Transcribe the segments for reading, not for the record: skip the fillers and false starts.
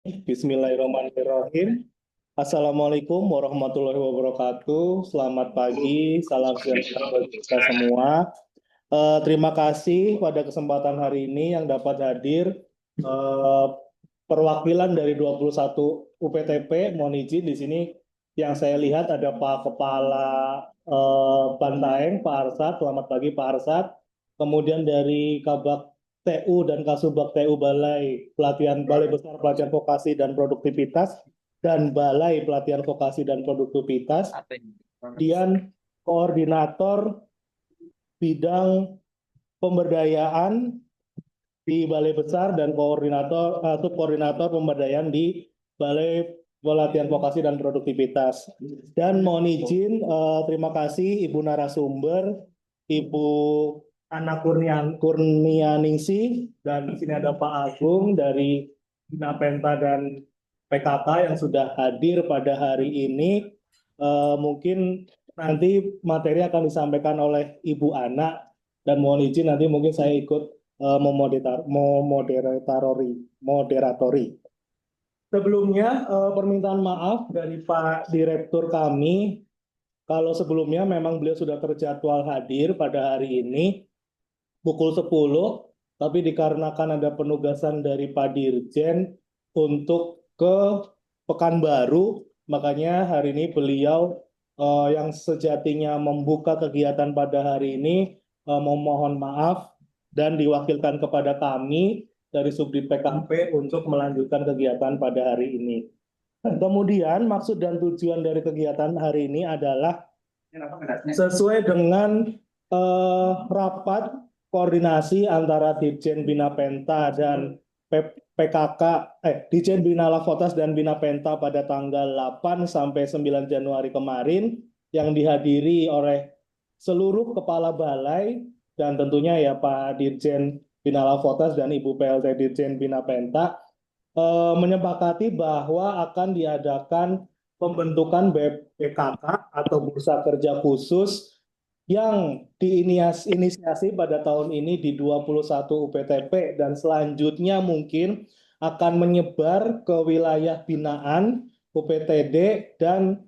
Bismillahirrahmanirrahim. Assalamualaikum warahmatullahi wabarakatuh. Selamat pagi, salam sejahtera bagi kita semua. Terima kasih pada kesempatan hari ini yang dapat hadir eh, perwakilan dari 21 UPTP. Mohon izin di sini yang saya lihat ada Pak Kepala Bantaeng, Pak Arsat. Selamat pagi Pak Arsat. Kemudian dari Kabak TU dan Kasubag TU Balai Besar Pelatihan Vokasi dan Produktivitas dan Balai Pelatihan Vokasi dan Produktivitas. Kemudian Koordinator Bidang Pemberdayaan di Balai Besar dan subkoordinator pemberdayaan di Balai Pelatihan Vokasi dan Produktivitas. Dan mohon izin, terima kasih Ibu narasumber, Ibu Ana Kurnianingsih, dan di sini ada Pak Agung dari Bina Penta dan PKK yang sudah hadir pada hari ini. Mungkin nanti materi akan disampaikan oleh Ibu Ana, dan mohon izin nanti mungkin saya ikut moderatori. Sebelumnya permintaan maaf dari Pak Direktur kami kalau sebelumnya memang beliau sudah terjadwal hadir pada hari ini pukul 10, tapi dikarenakan ada penugasan dari Pak Dirjen untuk ke Pekanbaru, makanya hari ini beliau yang sejatinya membuka kegiatan pada hari ini memohon maaf dan diwakilkan kepada kami dari Subdit PKP untuk melanjutkan kegiatan pada hari ini. Dan kemudian maksud dan tujuan dari kegiatan hari ini adalah sesuai dengan rapat koordinasi antara Dirjen Bina Penta dan PKK, Dirjen Bina Lavotas dan Bina Penta pada tanggal 8 sampai 9 Januari kemarin yang dihadiri oleh seluruh kepala balai dan tentunya ya Pak Dirjen Bina Lavotas dan Ibu PLT Dirjen Bina Penta menyepakati bahwa akan diadakan pembentukan BPKK atau Bursa Kerja Khusus yang diinisiasi pada tahun ini di 21 UPTP dan selanjutnya mungkin akan menyebar ke wilayah binaan UPTD dan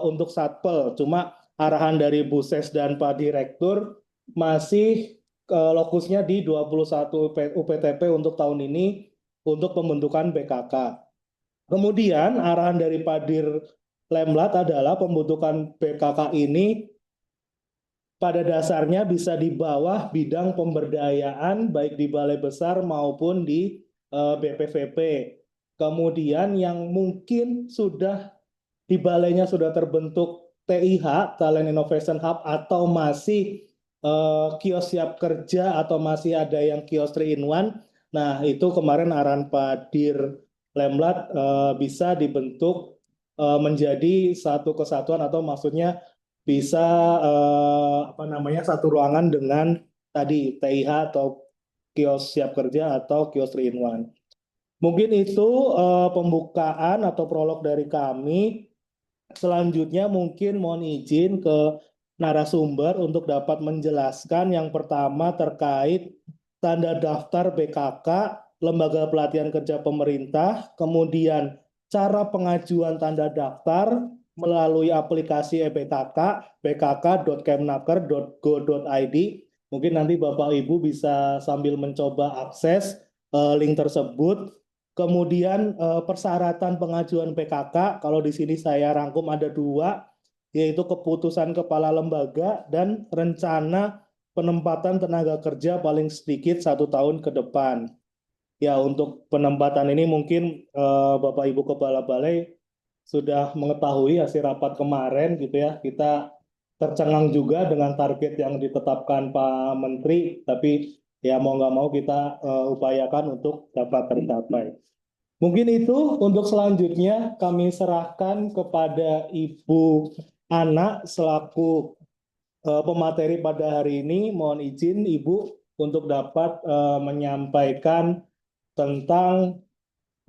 untuk Satpel. Cuma arahan dari Bu Ses dan Pak Direktur masih lokusnya di 21 UPTP untuk tahun ini untuk pembentukan BKK. Kemudian arahan dari Pak Dir Lemlat adalah pembentukan BKK ini pada dasarnya bisa di bawah bidang pemberdayaan baik di Balai Besar maupun di BPVP. Kemudian yang mungkin sudah di balainya sudah terbentuk TIH, Talent Innovation Hub, atau masih kios siap kerja atau masih ada yang kios 3 in 1. Nah, itu kemarin arahan Pak Dir Lemlat bisa dibentuk menjadi satu kesatuan atau maksudnya bisa apa namanya satu ruangan dengan tadi TIH atau kios siap kerja atau kios 3 in 1. Mungkin itu pembukaan atau prolog dari kami. Selanjutnya mungkin mohon izin ke narasumber untuk dapat menjelaskan yang pertama terkait tanda daftar BKK, Lembaga Pelatihan Kerja Pemerintah, kemudian cara pengajuan tanda daftar melalui aplikasi eBKK, bkk.kemnaker.go.id. Mungkin nanti Bapak Ibu bisa sambil mencoba akses link tersebut. Kemudian persyaratan pengajuan PKK, kalau di sini saya rangkum ada dua, yaitu keputusan kepala lembaga dan rencana penempatan tenaga kerja paling sedikit 1 tahun ke depan. Ya, untuk penempatan ini mungkin Bapak Ibu Kepala Balai sudah mengetahui hasil rapat kemarin gitu ya. Kita tercengang juga dengan target yang ditetapkan Pak Menteri, tapi ya mau nggak mau kita upayakan untuk dapat tercapai. Mungkin itu untuk selanjutnya kami serahkan kepada Ibu Ana selaku pemateri pada hari ini. Mohon izin Ibu untuk dapat menyampaikan tentang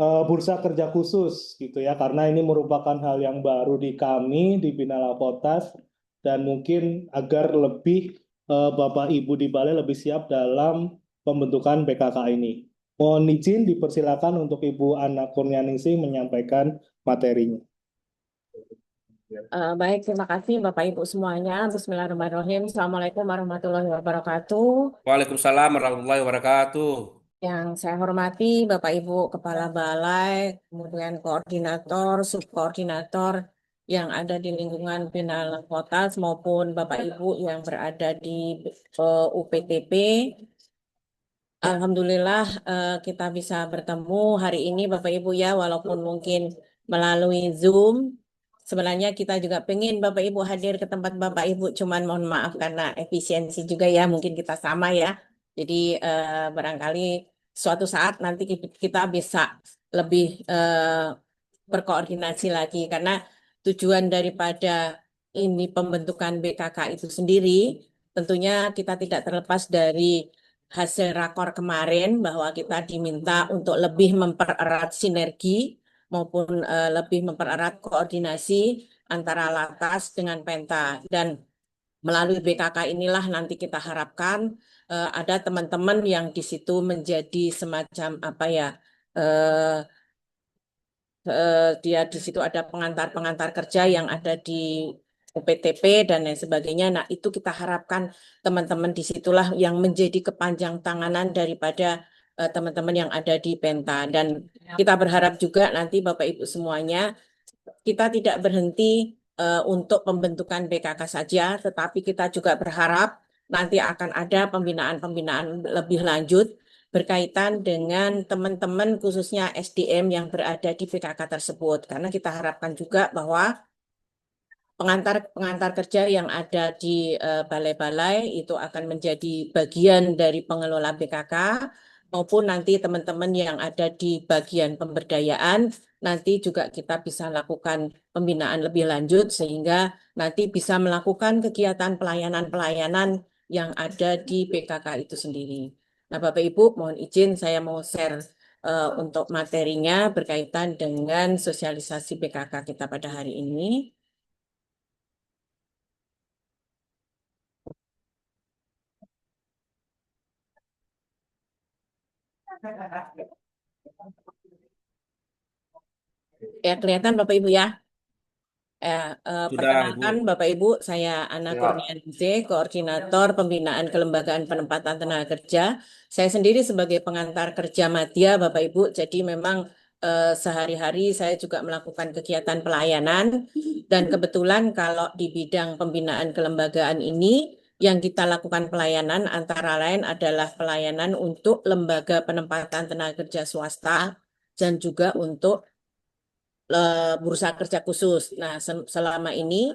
bursa kerja khusus gitu ya, karena ini merupakan hal yang baru di kami di Bina Lapotas dan mungkin agar lebih Bapak Ibu di Balai lebih siap dalam pembentukan BKK ini. Mohon izin dipersilakan untuk Ibu Ana Kurnianingsih menyampaikan materinya. Baik, terima kasih Bapak Ibu semuanya. Bismillahirrahmanirrahim. Assalamualaikum warahmatullahi wabarakatuh. Waalaikumsalam warahmatullahi wabarakatuh. Yang saya hormati Bapak Ibu Kepala Balai, kemudian koordinator, subkoordinator yang ada di lingkungan Bina Kota maupun Bapak Ibu yang berada di UPTP. Alhamdulillah kita bisa bertemu hari ini Bapak Ibu ya, walaupun mungkin melalui Zoom. Sebenarnya kita juga pengen Bapak Ibu hadir ke tempat Bapak Ibu, cuman mohon maaf karena efisiensi juga ya, mungkin kita sama ya. Jadi barangkali suatu saat nanti kita bisa lebih berkoordinasi lagi karena tujuan daripada ini pembentukan BKK itu sendiri, tentunya kita tidak terlepas dari hasil rakor kemarin bahwa kita diminta untuk lebih mempererat sinergi maupun lebih mempererat koordinasi antara Latas dengan Penta. Dan melalui BKK inilah nanti kita harapkan ada teman-teman yang di situ menjadi semacam apa ya, eh, dia di situ ada pengantar-pengantar kerja yang ada di UPTP dan lain sebagainya. Nah, itu kita harapkan teman-teman di situlah yang menjadi kepanjang tanganan daripada teman-teman yang ada di Penta. Dan kita berharap juga nanti Bapak Ibu semuanya, kita tidak berhenti untuk pembentukan BKK saja, tetapi kita juga berharap nanti akan ada pembinaan-pembinaan lebih lanjut berkaitan dengan teman-teman khususnya SDM yang berada di BKK tersebut. Karena kita harapkan juga bahwa pengantar-pengantar kerja yang ada di balai-balai itu akan menjadi bagian dari pengelola BKK maupun nanti teman-teman yang ada di bagian pemberdayaan nanti juga kita bisa lakukan pembinaan lebih lanjut sehingga nanti bisa melakukan kegiatan pelayanan-pelayanan yang ada di BKK itu sendiri. Nah, Bapak Ibu, mohon izin saya mau share untuk materinya berkaitan dengan sosialisasi BKK kita pada hari ini. Ya, kelihatan Bapak Ibu ya. Sudah, Ibu. Perkenalkan Bapak Ibu, saya Ana Kurnianingsih, Koordinator Pembinaan Kelembagaan Penempatan Tenaga Kerja. Saya sendiri sebagai pengantar kerja madya Bapak Ibu, jadi memang sehari-hari saya juga melakukan kegiatan pelayanan dan kebetulan kalau di bidang pembinaan kelembagaan ini yang kita lakukan pelayanan antara lain adalah pelayanan untuk lembaga penempatan tenaga kerja swasta dan juga untuk bursa kerja khusus. Nah, selama ini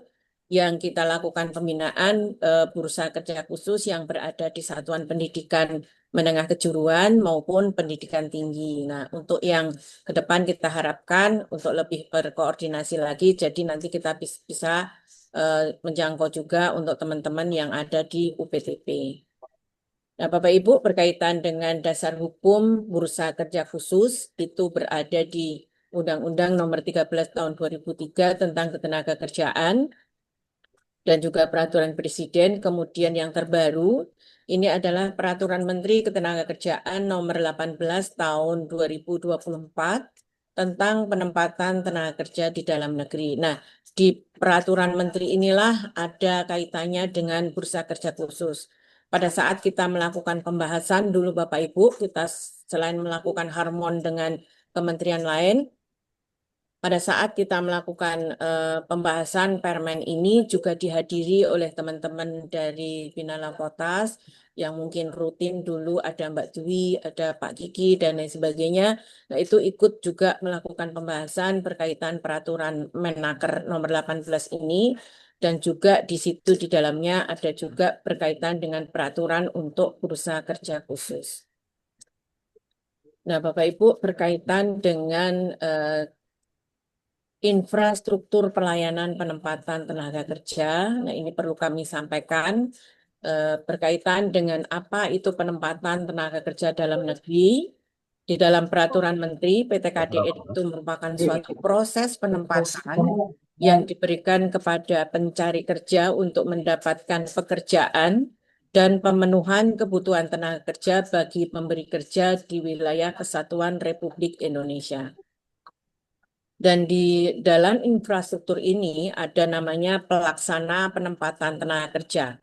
yang kita lakukan pembinaan bursa kerja khusus yang berada di satuan pendidikan menengah kejuruan maupun pendidikan tinggi. Nah, untuk yang ke depan kita harapkan untuk lebih berkoordinasi lagi, jadi nanti kita bisa menjangkau juga untuk teman-teman yang ada di UPTP. Nah, Bapak Ibu, berkaitan dengan dasar hukum bursa kerja khusus itu berada di Undang-Undang Nomor 13 Tahun 2003 tentang Ketenagakerjaan dan juga Peraturan Presiden. Kemudian yang terbaru, ini adalah Peraturan Menteri Ketenagakerjaan Nomor 18 Tahun 2024 tentang penempatan tenaga kerja di dalam negeri. Nah, di Peraturan Menteri inilah ada kaitannya dengan bursa kerja khusus. Pada saat kita melakukan pembahasan dulu Bapak Ibu, kita selain melakukan harmon dengan kementerian lain, pada saat kita melakukan pembahasan permen ini juga dihadiri oleh teman-teman dari Binala Potas yang mungkin rutin dulu ada Mbak Dwi, ada Pak Kiki, dan lain sebagainya. Nah, itu ikut juga melakukan pembahasan berkaitan peraturan Menaker nomor 18 ini. Dan juga di situ di dalamnya ada juga berkaitan dengan peraturan untuk bursa kerja khusus. Nah, Bapak Ibu berkaitan dengan infrastruktur pelayanan penempatan tenaga kerja. Nah, ini perlu kami sampaikan berkaitan dengan apa itu penempatan tenaga kerja dalam negeri. Di dalam peraturan Menteri, PTKDN itu merupakan suatu proses penempatan yang diberikan kepada pencari kerja untuk mendapatkan pekerjaan dan pemenuhan kebutuhan tenaga kerja bagi pemberi kerja di wilayah Kesatuan Republik Indonesia. Dan di dalam infrastruktur ini ada namanya pelaksana penempatan tenaga kerja.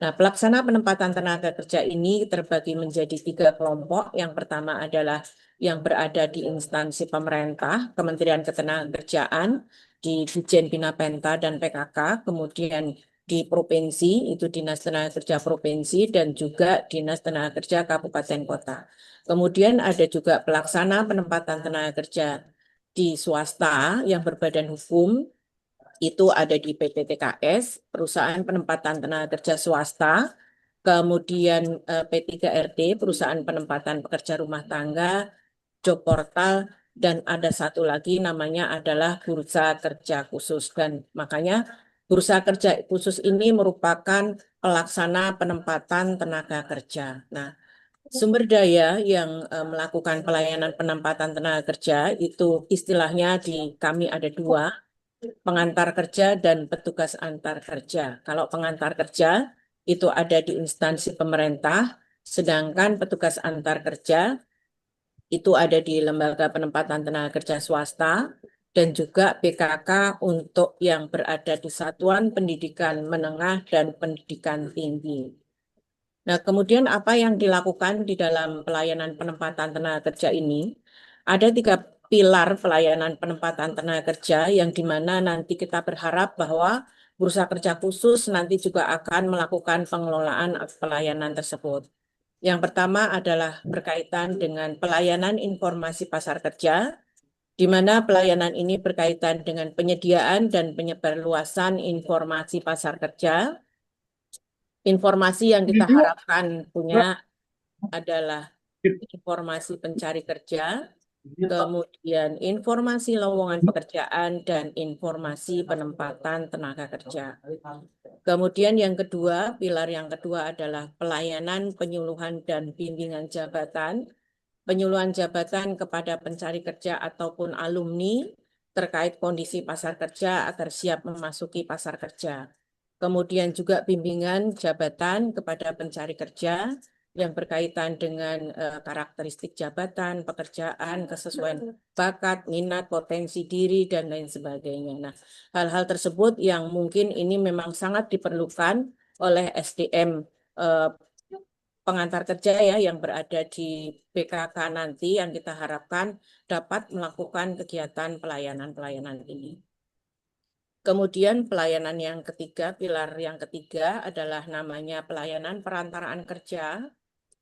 Nah, pelaksana penempatan tenaga kerja ini terbagi menjadi 3 kelompok. Yang pertama adalah yang berada di instansi pemerintah, Kementerian Ketenagakerjaan, di Ditjen Bina Penta dan PKK, kemudian di provinsi, itu Dinas Tenaga Kerja Provinsi, dan juga Dinas Tenaga Kerja Kabupaten Kota. Kemudian ada juga pelaksana penempatan tenaga kerja di swasta yang berbadan hukum, itu ada di PPTKS, Perusahaan Penempatan Tenaga Kerja Swasta, kemudian P3RT, Perusahaan Penempatan Pekerja Rumah Tangga, Job Portal, dan ada satu lagi namanya adalah Bursa Kerja Khusus. Dan makanya Bursa Kerja Khusus ini merupakan pelaksana penempatan tenaga kerja. Nah, sumber daya yang melakukan pelayanan penempatan tenaga kerja itu istilahnya di kami ada 2, pengantar kerja dan petugas antar kerja. Kalau pengantar kerja itu ada di instansi pemerintah, sedangkan petugas antar kerja itu ada di lembaga penempatan tenaga kerja swasta dan juga PKK untuk yang berada di satuan pendidikan menengah dan pendidikan tinggi. Nah, kemudian apa yang dilakukan di dalam pelayanan penempatan tenaga kerja ini? Ada 3 pilar pelayanan penempatan tenaga kerja yang dimana nanti kita berharap bahwa Bursa Kerja Khusus nanti juga akan melakukan pengelolaan pelayanan tersebut. Yang pertama adalah berkaitan dengan pelayanan informasi pasar kerja, di mana pelayanan ini berkaitan dengan penyediaan dan penyebarluasan informasi pasar kerja. Informasi yang kita harapkan punya adalah informasi pencari kerja, kemudian informasi lowongan pekerjaan, dan informasi penempatan tenaga kerja. Kemudian yang kedua, pilar yang kedua adalah pelayanan penyuluhan dan bimbingan jabatan. Penyuluhan jabatan kepada pencari kerja ataupun alumni terkait kondisi pasar kerja agar siap memasuki pasar kerja. Kemudian juga bimbingan jabatan kepada pencari kerja yang berkaitan dengan karakteristik jabatan, pekerjaan, kesesuaian bakat, minat, potensi diri, dan lain sebagainya. Nah, hal-hal tersebut yang mungkin ini memang sangat diperlukan oleh SDM pengantar kerja ya yang berada di PKK nanti yang kita harapkan dapat melakukan kegiatan pelayanan-pelayanan ini. Kemudian pelayanan yang ketiga, pilar yang ketiga adalah namanya pelayanan perantaraan kerja,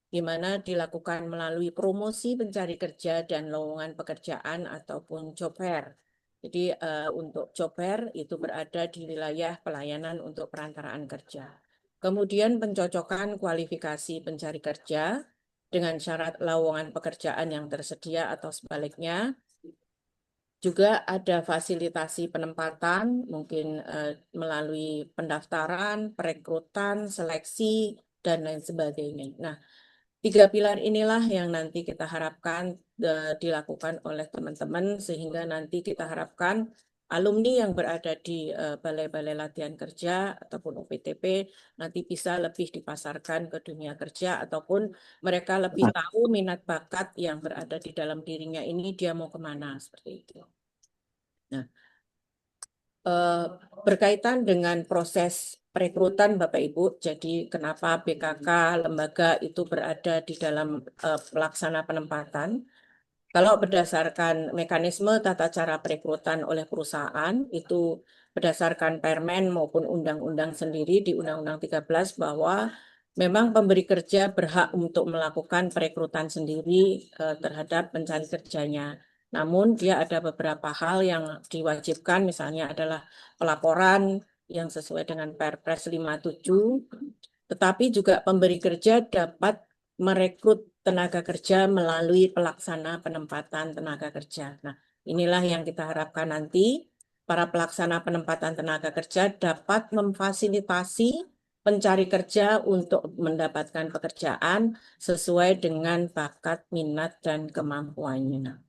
di mana dilakukan melalui promosi pencari kerja dan lowongan pekerjaan ataupun job fair. Jadi untuk job fair itu berada di wilayah pelayanan untuk perantaraan kerja. Kemudian pencocokan kualifikasi pencari kerja dengan syarat lowongan pekerjaan yang tersedia atau sebaliknya. Juga ada fasilitasi penempatan, mungkin melalui pendaftaran, perekrutan, seleksi, dan lain sebagainya. Nah, 3 pilar inilah yang nanti kita harapkan dilakukan oleh teman-teman, sehingga nanti kita harapkan alumni yang berada di balai-balai latihan kerja ataupun UPTP nanti bisa lebih dipasarkan ke dunia kerja, ataupun mereka lebih tahu minat bakat yang berada di dalam dirinya ini, dia mau kemana, seperti itu. Nah, berkaitan dengan proses perekrutan Bapak Ibu, jadi kenapa BKK lembaga itu berada di dalam pelaksana penempatan? Kalau berdasarkan mekanisme tata cara perekrutan oleh perusahaan, itu berdasarkan Permen maupun undang-undang sendiri di Undang-Undang 13 bahwa memang pemberi kerja berhak untuk melakukan perekrutan sendiri terhadap pencari kerjanya. Namun dia ada beberapa hal yang diwajibkan, misalnya adalah pelaporan yang sesuai dengan Perpres 57, tetapi juga pemberi kerja dapat merekrut tenaga kerja melalui pelaksana penempatan tenaga kerja. Nah, inilah yang kita harapkan nanti para pelaksana penempatan tenaga kerja dapat memfasilitasi pencari kerja untuk mendapatkan pekerjaan sesuai dengan bakat, minat, dan kemampuannya.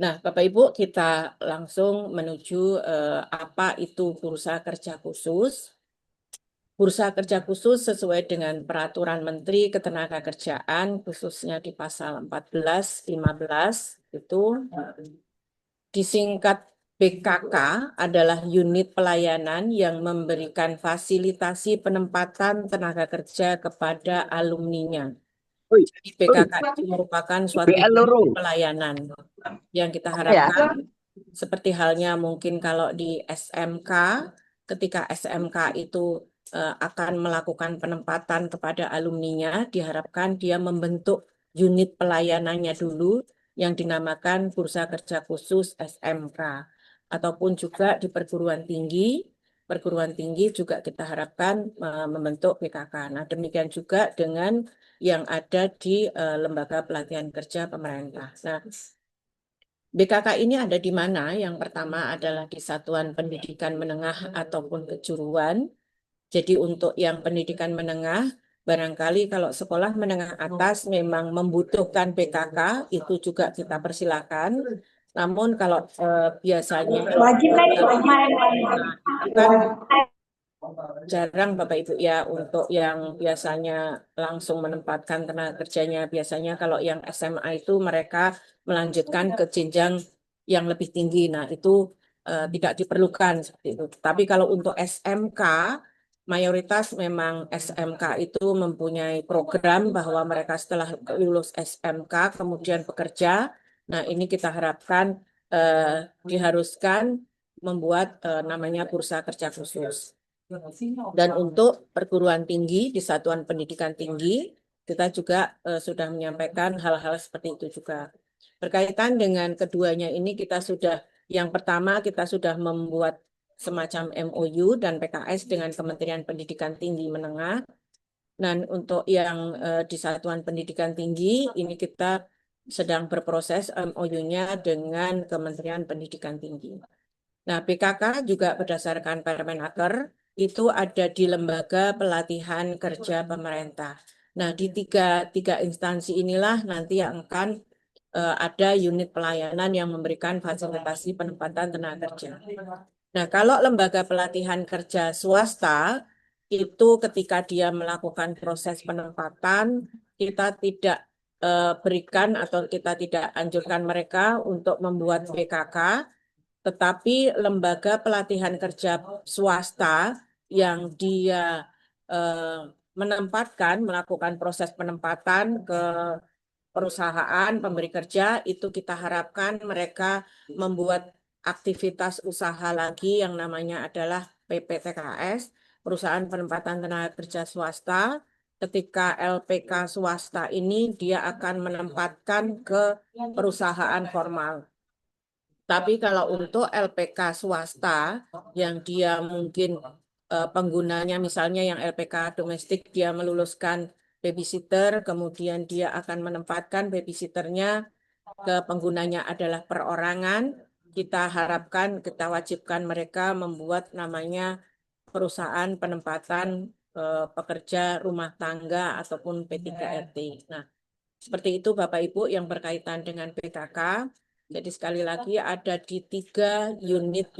Nah, Bapak Ibu, kita langsung menuju apa itu Bursa Kerja Khusus. bursa kerja khusus sesuai dengan peraturan Menteri Ketenagakerjaan khususnya di pasal 14, 15 itu disingkat BKK adalah unit pelayanan yang memberikan fasilitasi penempatan tenaga kerja kepada alumninya. Oi, Jadi BKK itu merupakan suatu BL loro. pelayanan yang kita Ya. harapkan seperti halnya mungkin kalau di SMK, ketika SMK itu akan melakukan penempatan kepada alumninya, diharapkan dia membentuk unit pelayanannya dulu yang dinamakan Bursa Kerja Khusus SMK. Ataupun juga di perguruan tinggi juga kita harapkan membentuk PKK. Nah, demikian juga dengan yang ada di lembaga pelatihan kerja pemerintah. Nah, BKK ini ada di mana? Yang pertama adalah di satuan pendidikan menengah ataupun kejuruan. Jadi untuk yang pendidikan menengah, barangkali kalau sekolah menengah atas memang membutuhkan BKK, itu juga kita persilakan. Namun kalau biasanya Wajib kan itu itu kan jarang Bapak Ibu ya untuk yang biasanya langsung menempatkan tenaga kerjanya. Biasanya kalau yang SMA itu mereka melanjutkan ke jenjang yang lebih tinggi. Nah, itu tidak diperlukan seperti itu. Tapi kalau untuk SMK, mayoritas memang SMK itu mempunyai program bahwa mereka setelah lulus SMK kemudian bekerja. Nah, ini kita harapkan diharuskan membuat namanya bursa kerja khusus. Dan untuk perguruan tinggi di satuan pendidikan tinggi, kita juga sudah menyampaikan hal-hal seperti itu juga. Berkaitan dengan keduanya ini yang pertama kita sudah membuat semacam MOU dan PKS dengan Kementerian Pendidikan Tinggi Menengah. Dan untuk yang di satuan pendidikan tinggi, ini kita sedang berproses MOU-nya dengan Kementerian Pendidikan Tinggi. Nah, PKK juga berdasarkan Permenaker itu ada di lembaga pelatihan kerja pemerintah. Nah, di tiga instansi inilah nanti yang akan ada unit pelayanan yang memberikan fasilitasi penempatan tenaga kerja. Nah, kalau lembaga pelatihan kerja swasta itu ketika dia melakukan proses penempatan, kita tidak berikan atau kita tidak anjurkan mereka untuk membuat PKK, tetapi lembaga pelatihan kerja swasta yang dia melakukan proses penempatan ke perusahaan pemberi kerja, itu kita harapkan mereka membuat aktivitas usaha lagi yang namanya adalah PPTKS, Perusahaan Penempatan Tenaga Kerja Swasta. Ketika LPK swasta ini dia akan menempatkan ke perusahaan formal. Tapi kalau untuk LPK swasta yang dia mungkin penggunanya misalnya yang LPK domestik dia meluluskan babysitter, kemudian dia akan menempatkan babysitternya ke penggunanya adalah perorangan, kita harapkan, kita wajibkan mereka membuat namanya perusahaan penempatan pekerja rumah tangga ataupun P3RT. Nah, seperti itu Bapak Ibu yang berkaitan dengan PKK. Jadi sekali lagi ada di tiga unit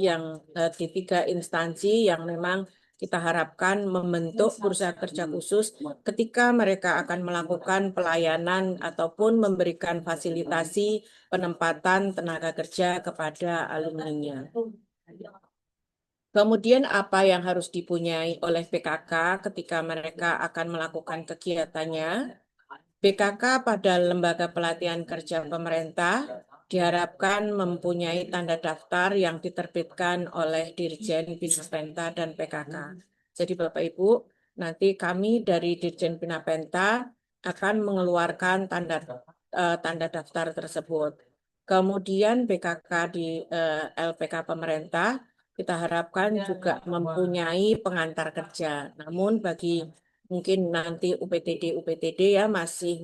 di tiga instansi yang memang kita harapkan membentuk bursa kerja khusus ketika mereka akan melakukan pelayanan ataupun memberikan fasilitasi penempatan tenaga kerja kepada alumninya. Kemudian apa yang harus dipunyai oleh PKK ketika mereka akan melakukan kegiatannya? PKK pada lembaga pelatihan kerja pemerintah diharapkan mempunyai tanda daftar yang diterbitkan oleh Dirjen Pinapenta dan PKK. Jadi Bapak Ibu, nanti kami dari Dirjen Pinapenta akan mengeluarkan tanda daftar tersebut. Kemudian PKK di LPK pemerintah kita harapkan juga mempunyai pengantar kerja. Namun bagi mungkin nanti UPTD ya masih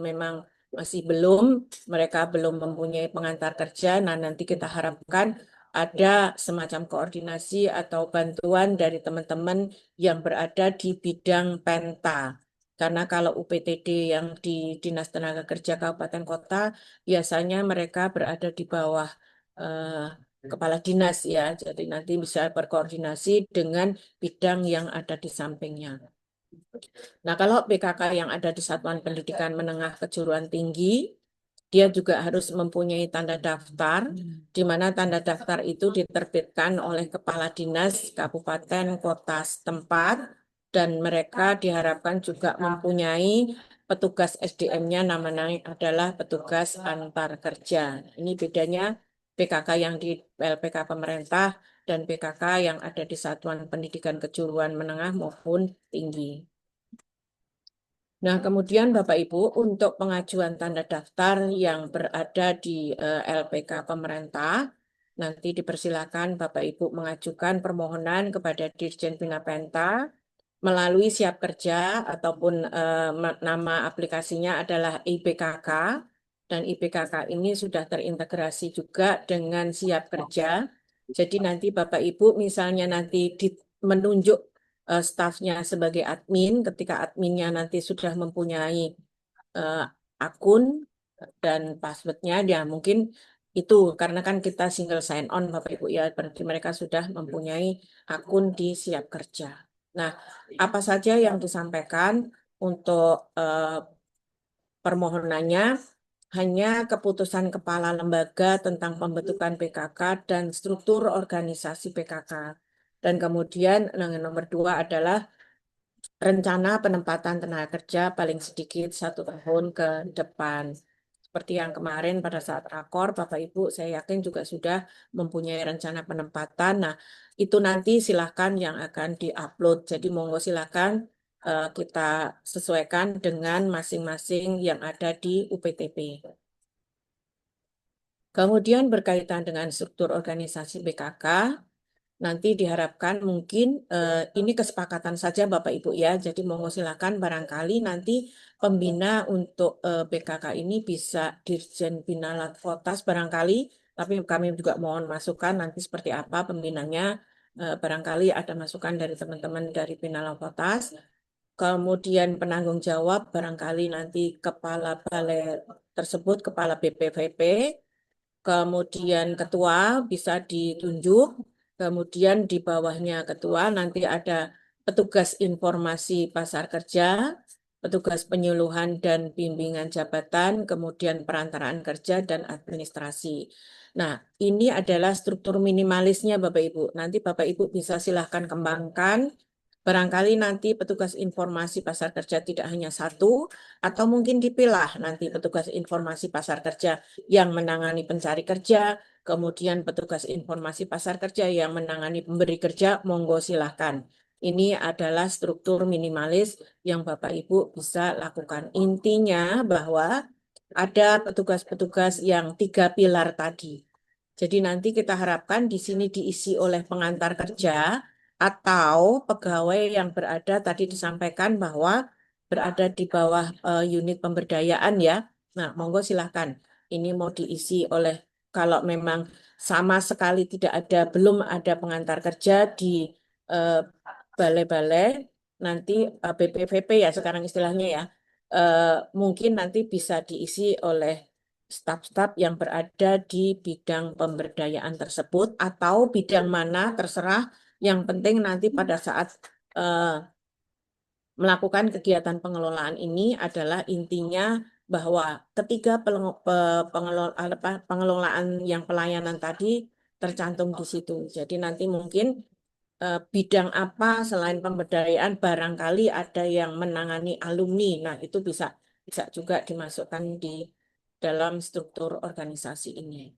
belum, mereka belum mempunyai pengantar kerja. Nah, nanti kita harapkan ada semacam koordinasi atau bantuan dari teman-teman yang berada di bidang Penta. Karena kalau UPTD yang di Dinas Tenaga Kerja Kabupaten Kota, biasanya mereka berada di bawah kepala dinas ya. Jadi nanti bisa berkoordinasi dengan bidang yang ada di sampingnya. Nah, kalau PKK yang ada di Satuan Pendidikan Menengah Kejuruan Tinggi, dia juga harus mempunyai tanda daftar, di mana tanda daftar itu diterbitkan oleh Kepala Dinas Kabupaten Kota setempat, dan mereka diharapkan juga mempunyai petugas SDM-nya, namanya adalah petugas antar kerja. Ini bedanya PKK yang di LPK pemerintah dan PKK yang ada di Satuan Pendidikan Kejuruan Menengah maupun Tinggi. Nah, kemudian Bapak Ibu, untuk pengajuan tanda daftar yang berada di LPK pemerintah, nanti dipersilakan Bapak Ibu mengajukan permohonan kepada Dirjen Bina Penta melalui Siap Kerja ataupun nama aplikasinya adalah IPKK, dan IPKK ini sudah terintegrasi juga dengan Siap Kerja. Jadi nanti Bapak Ibu misalnya nanti menunjuk stafnya sebagai admin, ketika adminnya nanti sudah mempunyai eh, akun dan passwordnya, dia mungkin itu karena kan kita single sign on Bapak Ibu ya, berarti mereka sudah mempunyai akun di Siap Kerja. Nah, apa saja yang disampaikan untuk permohonannya? Hanya keputusan kepala lembaga tentang pembentukan PKK dan struktur organisasi PKK. Dan kemudian yang nomor 2 adalah rencana penempatan tenaga kerja paling sedikit 1 tahun ke depan. Seperti yang kemarin pada saat rakor, Bapak Ibu, saya yakin juga sudah mempunyai rencana penempatan. Nah, itu nanti silahkan yang akan diupload. Jadi monggo silahkan kita sesuaikan dengan masing-masing yang ada di UPTP. Kemudian berkaitan dengan struktur organisasi PKK, nanti diharapkan mungkin ini kesepakatan saja Bapak Ibu ya. Jadi monggo silakan barangkali nanti pembina untuk PKK ini bisa Dirjen Bina Latvotas barangkali, tapi kami juga mohon masukan nanti seperti apa pembinanya. Barangkali ada masukan dari teman-teman dari Bina Latvotas. Kemudian penanggung jawab barangkali nanti kepala balai tersebut, kepala BPVP. Kemudian ketua bisa ditunjuk, kemudian di bawahnya ketua nanti ada petugas informasi pasar kerja, petugas penyuluhan dan bimbingan jabatan, kemudian perantaraan kerja dan administrasi. Nah, ini adalah struktur minimalisnya Bapak Ibu. Nanti Bapak Ibu bisa silahkan kembangkan. Barangkali nanti petugas informasi pasar kerja tidak hanya satu, atau mungkin dipilah nanti petugas informasi pasar kerja yang menangani pencari kerja, kemudian petugas informasi pasar kerja yang menangani pemberi kerja, monggo silahkan. Ini adalah struktur minimalis yang Bapak Ibu bisa lakukan. Intinya bahwa ada petugas-petugas yang 3 pilar tadi. Jadi nanti kita harapkan di sini diisi oleh pengantar kerja atau pegawai yang berada tadi disampaikan bahwa berada di bawah unit pemberdayaan ya. Nah, monggo silahkan. Ini mau diisi oleh kalau memang sama sekali tidak ada, belum ada pengantar kerja di eh, balai-balai, nanti BPVP ya sekarang istilahnya ya, mungkin nanti bisa diisi oleh staf-staf yang berada di bidang pemberdayaan tersebut atau bidang mana terserah. Yang penting nanti pada saat melakukan kegiatan pengelolaan ini adalah intinya bahwa ketiga pengelolaan yang pelayanan tadi tercantum di situ. Jadi nanti mungkin bidang apa selain pemberdayaan barangkali ada yang menangani alumni. Nah, itu bisa bisa juga dimasukkan di dalam struktur organisasi ini.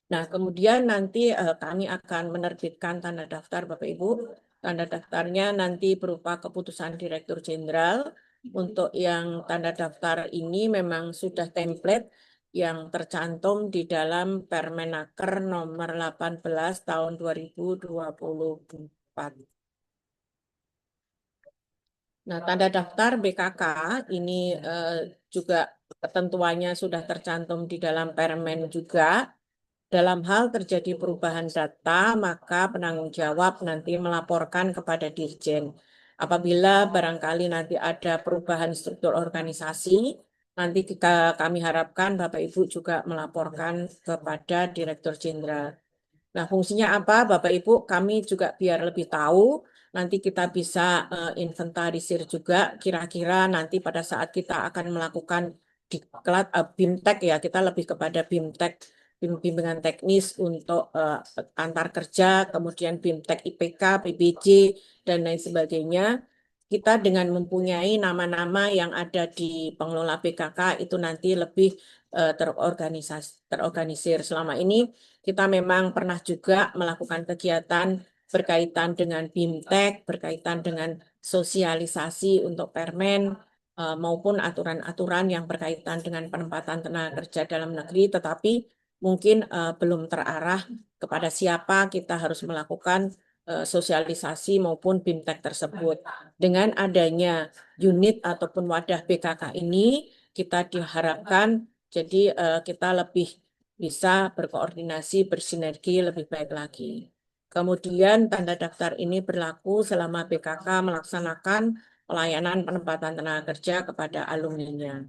Nah, kemudian nanti kami akan menerbitkan tanda daftar, Bapak Ibu. Tanda daftarnya nanti berupa keputusan Direktur Jenderal. Untuk yang tanda daftar ini memang sudah template yang tercantum di dalam Permenaker nomor 18 tahun 2024. Nah, tanda daftar BKK ini juga ketentuannya sudah tercantum di dalam Permen juga. Dalam hal terjadi perubahan data, maka penanggung jawab nanti melaporkan kepada Dirjen. Apabila barangkali nanti ada perubahan struktur organisasi, nanti kami harapkan Bapak Ibu juga melaporkan kepada Direktur Jenderal. Nah, fungsinya apa, Bapak Ibu? Kami juga biar lebih tahu nanti kita bisa inventarisir juga kira-kira nanti pada saat kita akan melakukan diklat BIMTEK ya, kita lebih kepada BIMTEK, bimbingan teknis untuk antar kerja, kemudian BIMTEK IPK, PBJ, dan lain sebagainya. Kita dengan mempunyai nama-nama yang ada di pengelola PKK itu nanti lebih terorganisir. Selama ini kita memang pernah juga melakukan kegiatan berkaitan dengan BIMTEK, berkaitan dengan sosialisasi untuk permen, maupun aturan-aturan yang berkaitan dengan penempatan tenaga kerja dalam negeri, tetapi mungkin belum terarah kepada siapa kita harus melakukan sosialisasi maupun BIMTEK tersebut. Dengan adanya unit ataupun wadah PKK ini, kita diharapkan jadi kita lebih bisa berkoordinasi, bersinergi lebih baik lagi. Kemudian tanda daftar ini berlaku selama PKK melaksanakan pelayanan penempatan tenaga kerja kepada alumninya.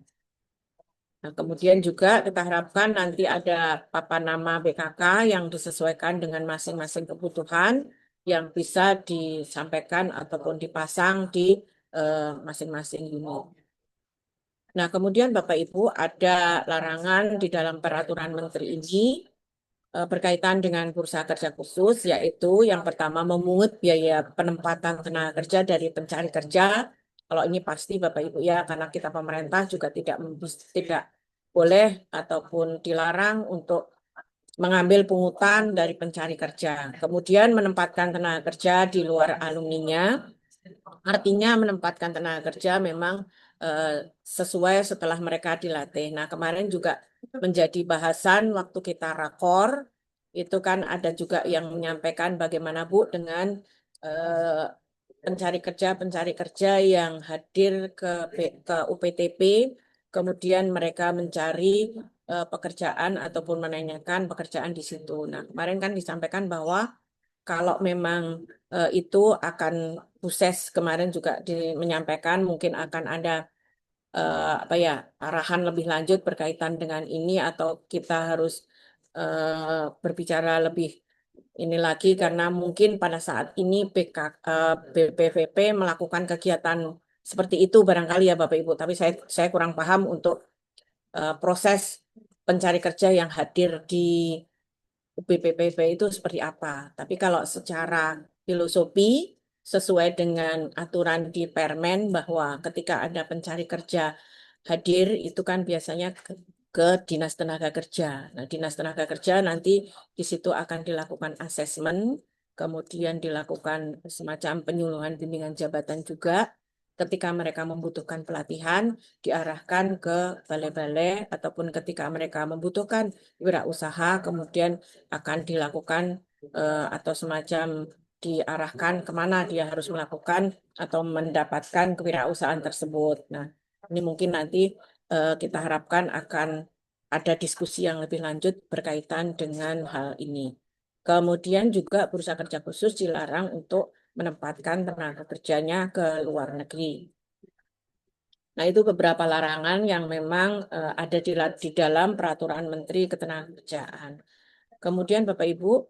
Nah, kemudian juga kita harapkan nanti ada papan nama PKK yang disesuaikan dengan masing-masing kebutuhan yang bisa disampaikan ataupun dipasang di masing-masing unit. Nah, kemudian Bapak Ibu ada larangan di dalam peraturan menteri ini berkaitan dengan bursa kerja khusus, yaitu yang pertama memungut biaya penempatan tenaga kerja dari pencari kerja. Kalau ini pasti Bapak Ibu ya, karena kita pemerintah juga tidak boleh ataupun dilarang untuk mengambil pungutan dari pencari kerja. Kemudian menempatkan tenaga kerja di luar alumninya, artinya menempatkan tenaga kerja memang sesuai setelah mereka dilatih. Nah, kemarin juga menjadi bahasan waktu kita rakor, itu kan ada juga yang menyampaikan bagaimana Bu dengan pencari kerja yang hadir ke UPTP, kemudian mereka mencari pekerjaan ataupun menanyakan pekerjaan di situ. Nah, kemarin kan disampaikan bahwa kalau memang itu akan proses kemarin juga menyampaikan mungkin akan ada apa ya arahan lebih lanjut berkaitan dengan ini atau kita harus berbicara lebih ini lagi karena mungkin pada saat ini BPVP melakukan kegiatan seperti itu barangkali ya Bapak Ibu, tapi saya kurang paham untuk proses pencari kerja yang hadir di BPPP itu seperti apa. Tapi kalau secara filosofi sesuai dengan aturan di Permen bahwa ketika ada pencari kerja hadir itu kan biasanya ke Dinas Tenaga Kerja. Nah, Dinas Tenaga Kerja nanti di situ akan dilakukan asesmen, kemudian dilakukan semacam penyuluhan bimbingan jabatan juga. Ketika mereka membutuhkan pelatihan, diarahkan ke balai-balai ataupun ketika mereka membutuhkan wirausaha, kemudian akan dilakukan atau semacam diarahkan kemana dia harus melakukan atau mendapatkan kewirausahaan tersebut. Nah, ini mungkin nanti kita harapkan akan ada diskusi yang lebih lanjut berkaitan dengan hal ini. Kemudian juga bursa kerja khusus dilarang untuk menempatkan tenaga kerjanya ke luar negeri. Nah, itu beberapa larangan yang memang ada di dalam Peraturan Menteri Ketenagakerjaan. Kemudian Bapak Ibu,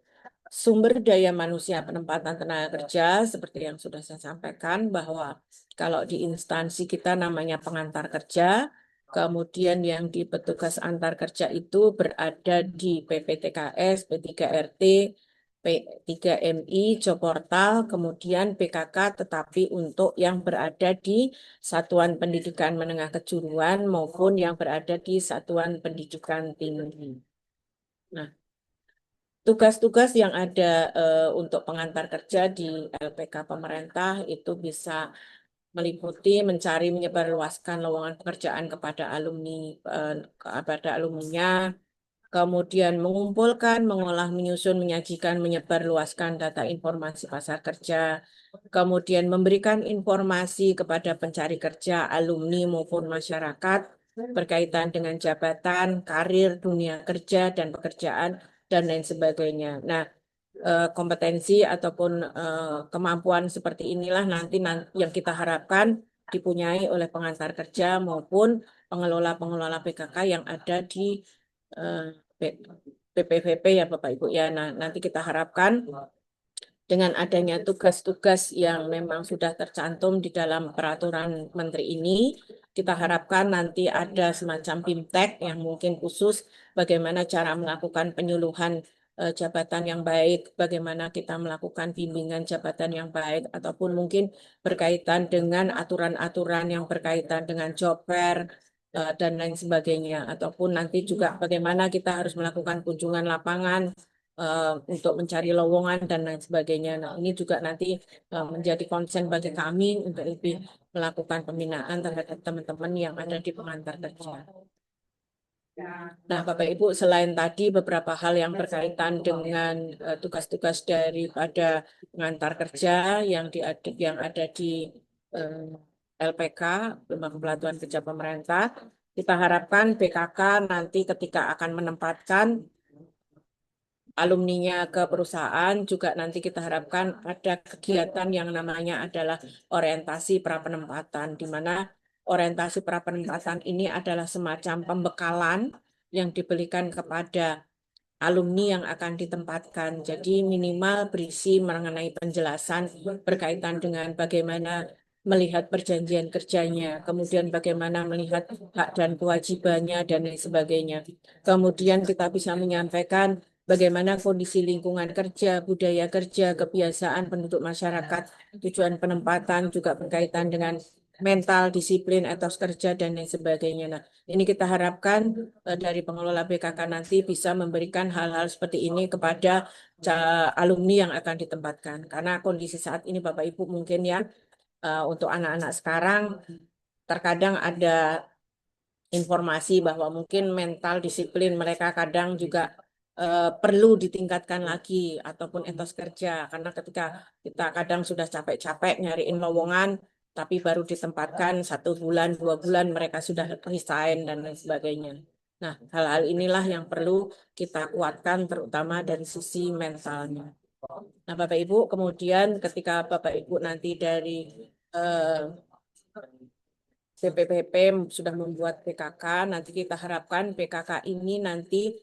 sumber daya manusia penempatan tenaga kerja seperti yang sudah saya sampaikan bahwa kalau di instansi kita namanya pengantar kerja, kemudian yang di petugas antar kerja itu berada di PPTKS, P3RT, P3MI, Joportal, kemudian PKK, tetapi untuk yang berada di Satuan Pendidikan Menengah Kejuruan maupun yang berada di Satuan Pendidikan Tinggi. Nah, tugas-tugas yang ada untuk pengantar kerja di LPK pemerintah itu bisa meliputi mencari menyebarluaskan lowongan pekerjaan kepada alumninya, kemudian mengumpulkan, mengolah, menyusun, menyajikan, menyebarluaskan data informasi pasar kerja, kemudian memberikan informasi kepada pencari kerja, alumni maupun masyarakat berkaitan dengan jabatan, karir, dunia kerja, dan pekerjaan, dan lain sebagainya. Nah, kompetensi ataupun kemampuan seperti inilah nanti yang kita harapkan dipunyai oleh pengantar kerja maupun pengelola-pengelola PKK yang ada di BPVP ya Bapak Ibu ya. Nah, nanti kita harapkan dengan adanya tugas-tugas yang memang sudah tercantum di dalam peraturan menteri ini, kita harapkan nanti ada semacam BIMTEK yang mungkin khusus bagaimana cara melakukan penyuluhan jabatan yang baik, bagaimana kita melakukan bimbingan jabatan yang baik, ataupun mungkin berkaitan dengan aturan-aturan yang berkaitan dengan job fair dan lain sebagainya, ataupun nanti juga bagaimana kita harus melakukan kunjungan lapangan untuk mencari lowongan dan lain sebagainya. Nah, ini juga nanti menjadi konsen bagi kami untuk lebih melakukan pembinaan terhadap teman-teman yang ada di pengantar kerja. Nah, Bapak Ibu, selain tadi beberapa hal yang berkaitan dengan tugas-tugas daripada pengantar kerja yang ada di LPK, Lembaga Pelatihan Kerja Pemerintah, kita harapkan BKK nanti ketika akan menempatkan alumninya ke perusahaan juga nanti kita harapkan ada kegiatan yang namanya adalah orientasi prapenempatan, di mana orientasi prapenempatan ini adalah semacam pembekalan yang diberikan kepada alumni yang akan ditempatkan. Jadi minimal berisi mengenai penjelasan berkaitan dengan bagaimana melihat perjanjian kerjanya, kemudian bagaimana melihat hak dan kewajibannya, dan lain sebagainya. Kemudian kita bisa menyampaikan bagaimana kondisi lingkungan kerja, budaya kerja, kebiasaan penduduk masyarakat, tujuan penempatan juga berkaitan dengan mental, disiplin, etos kerja, dan lain sebagainya. Nah, ini kita harapkan dari pengelola BKK nanti bisa memberikan hal-hal seperti ini kepada alumni yang akan ditempatkan. Karena kondisi saat ini Bapak Ibu mungkin ya, untuk anak-anak sekarang terkadang ada informasi bahwa mungkin mental disiplin mereka kadang juga perlu ditingkatkan lagi, ataupun etos kerja, karena ketika kita kadang sudah capek-capek nyariin lowongan tapi baru ditempatkan 1 bulan 2 bulan mereka sudah resign dan lain sebagainya. Nah, hal-hal inilah yang perlu kita kuatkan terutama dari sisi mentalnya. Nah, Bapak Ibu, kemudian ketika Bapak Ibu nanti dari BPPP sudah membuat PKK, nanti kita harapkan PKK ini nanti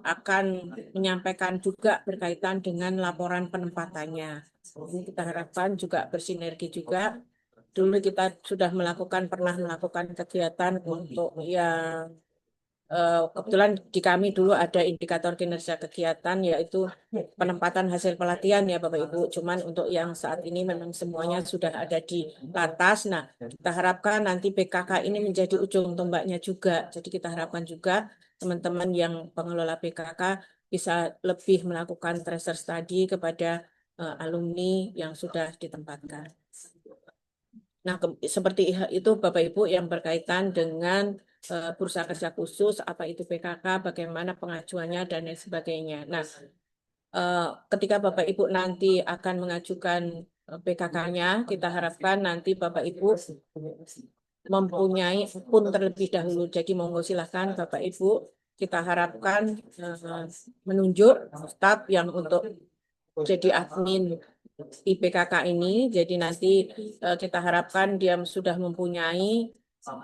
akan menyampaikan juga berkaitan dengan laporan penempatannya. Ini kita harapkan juga bersinergi juga. Dulu kita sudah pernah melakukan kegiatan untuk yang kebetulan di kami dulu ada indikator kinerja kegiatan yaitu penempatan hasil pelatihan ya Bapak Ibu. Cuman untuk yang saat ini memang semuanya sudah ada di atas. Nah, kita harapkan nanti PKK ini menjadi ujung tombaknya juga. Jadi kita harapkan juga teman-teman yang pengelola PKK bisa lebih melakukan tracer study kepada alumni yang sudah ditempatkan. Nah, seperti itu Bapak Ibu yang berkaitan dengan bursa kerja khusus, apa itu PKK, bagaimana pengajuannya, dan lain sebagainya. Nah, ketika Bapak Ibu nanti akan mengajukan PKK-nya, kita harapkan nanti Bapak Ibu mempunyai akun terlebih dahulu. Jadi monggo silahkan Bapak Ibu, kita harapkan menunjuk staf yang untuk jadi admin IPKK ini. Jadi nanti kita harapkan dia sudah mempunyai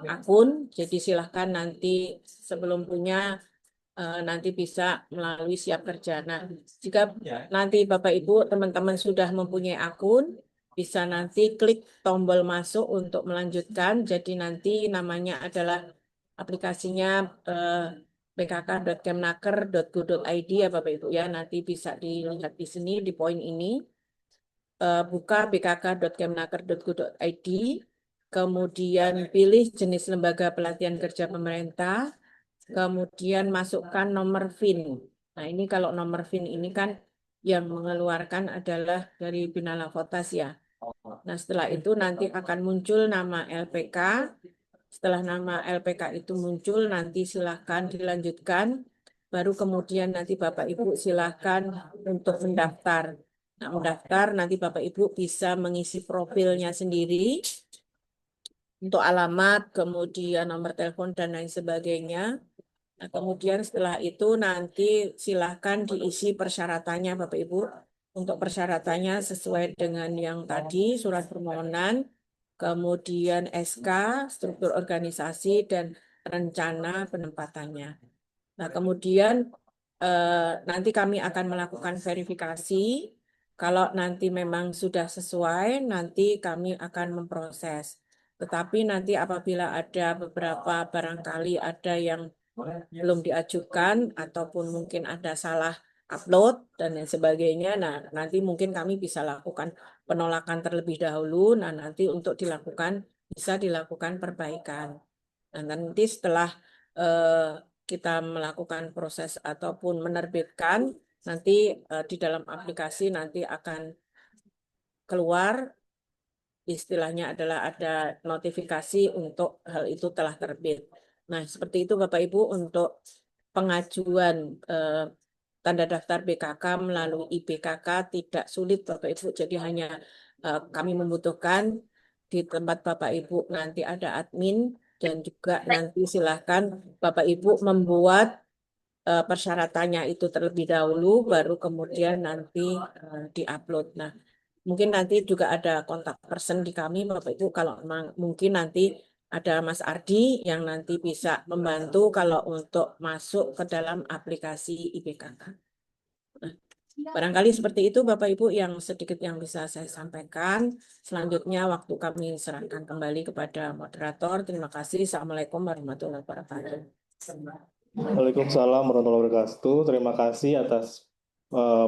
akun. Jadi silahkan nanti sebelum punya nanti bisa melalui siap kerja. Nah, jika nanti Bapak Ibu teman-teman sudah mempunyai akun, bisa nanti klik tombol masuk untuk melanjutkan. Jadi nanti namanya adalah aplikasinya bkk.kemnaker.go.id ya Bapak Ibu ya. Nanti bisa dilihat di sini di poin ini. Buka bkk.kemnaker.go.id, kemudian pilih jenis lembaga pelatihan kerja pemerintah, kemudian masukkan nomor VIN. Nah, ini kalau nomor VIN ini kan yang mengeluarkan adalah dari Binala Votas ya. Nah, setelah itu nanti akan muncul nama LPK. Setelah nama LPK itu muncul, nanti silahkan dilanjutkan. Baru kemudian nanti Bapak Ibu silahkan untuk mendaftar. Nah, mendaftar nanti Bapak Ibu bisa mengisi profilnya sendiri untuk alamat, kemudian nomor telepon, dan lain sebagainya. Nah, kemudian setelah itu nanti silahkan diisi persyaratannya Bapak Ibu. Untuk persyaratannya sesuai dengan yang tadi, surat permohonan, kemudian SK, struktur organisasi, dan rencana penempatannya. Nah, kemudian nanti kami akan melakukan verifikasi. Kalau nanti memang sudah sesuai, nanti kami akan memproses. Tetapi nanti apabila ada beberapa barangkali ada yang belum diajukan ataupun mungkin ada salah upload dan lain sebagainya, nah nanti mungkin kami bisa lakukan penolakan terlebih dahulu. Nah nanti untuk bisa dilakukan perbaikan. Dan nanti setelah eh, kita melakukan proses ataupun menerbitkan, nanti di dalam aplikasi nanti akan keluar istilahnya adalah ada notifikasi untuk hal itu telah terbit. Nah, seperti itu Bapak Ibu untuk pengajuan tanda daftar BKK melalui IBKK tidak sulit Bapak Ibu. Jadi hanya kami membutuhkan di tempat Bapak Ibu nanti ada admin dan juga nanti silahkan Bapak Ibu membuat persyaratannya itu terlebih dahulu, baru kemudian nanti diupload. Nah, mungkin nanti juga ada kontak person di kami, Bapak Ibu, kalau memang mungkin nanti ada Mas Ardi yang nanti bisa membantu kalau untuk masuk ke dalam aplikasi IBKK. Nah, barangkali seperti itu Bapak Ibu yang sedikit yang bisa saya sampaikan. Selanjutnya waktu kami serahkan kembali kepada moderator. Terima kasih. Assalamualaikum warahmatullahi wabarakatuh. Waalaikumsalam warahmatullahi wabarakatuh. Terima kasih atas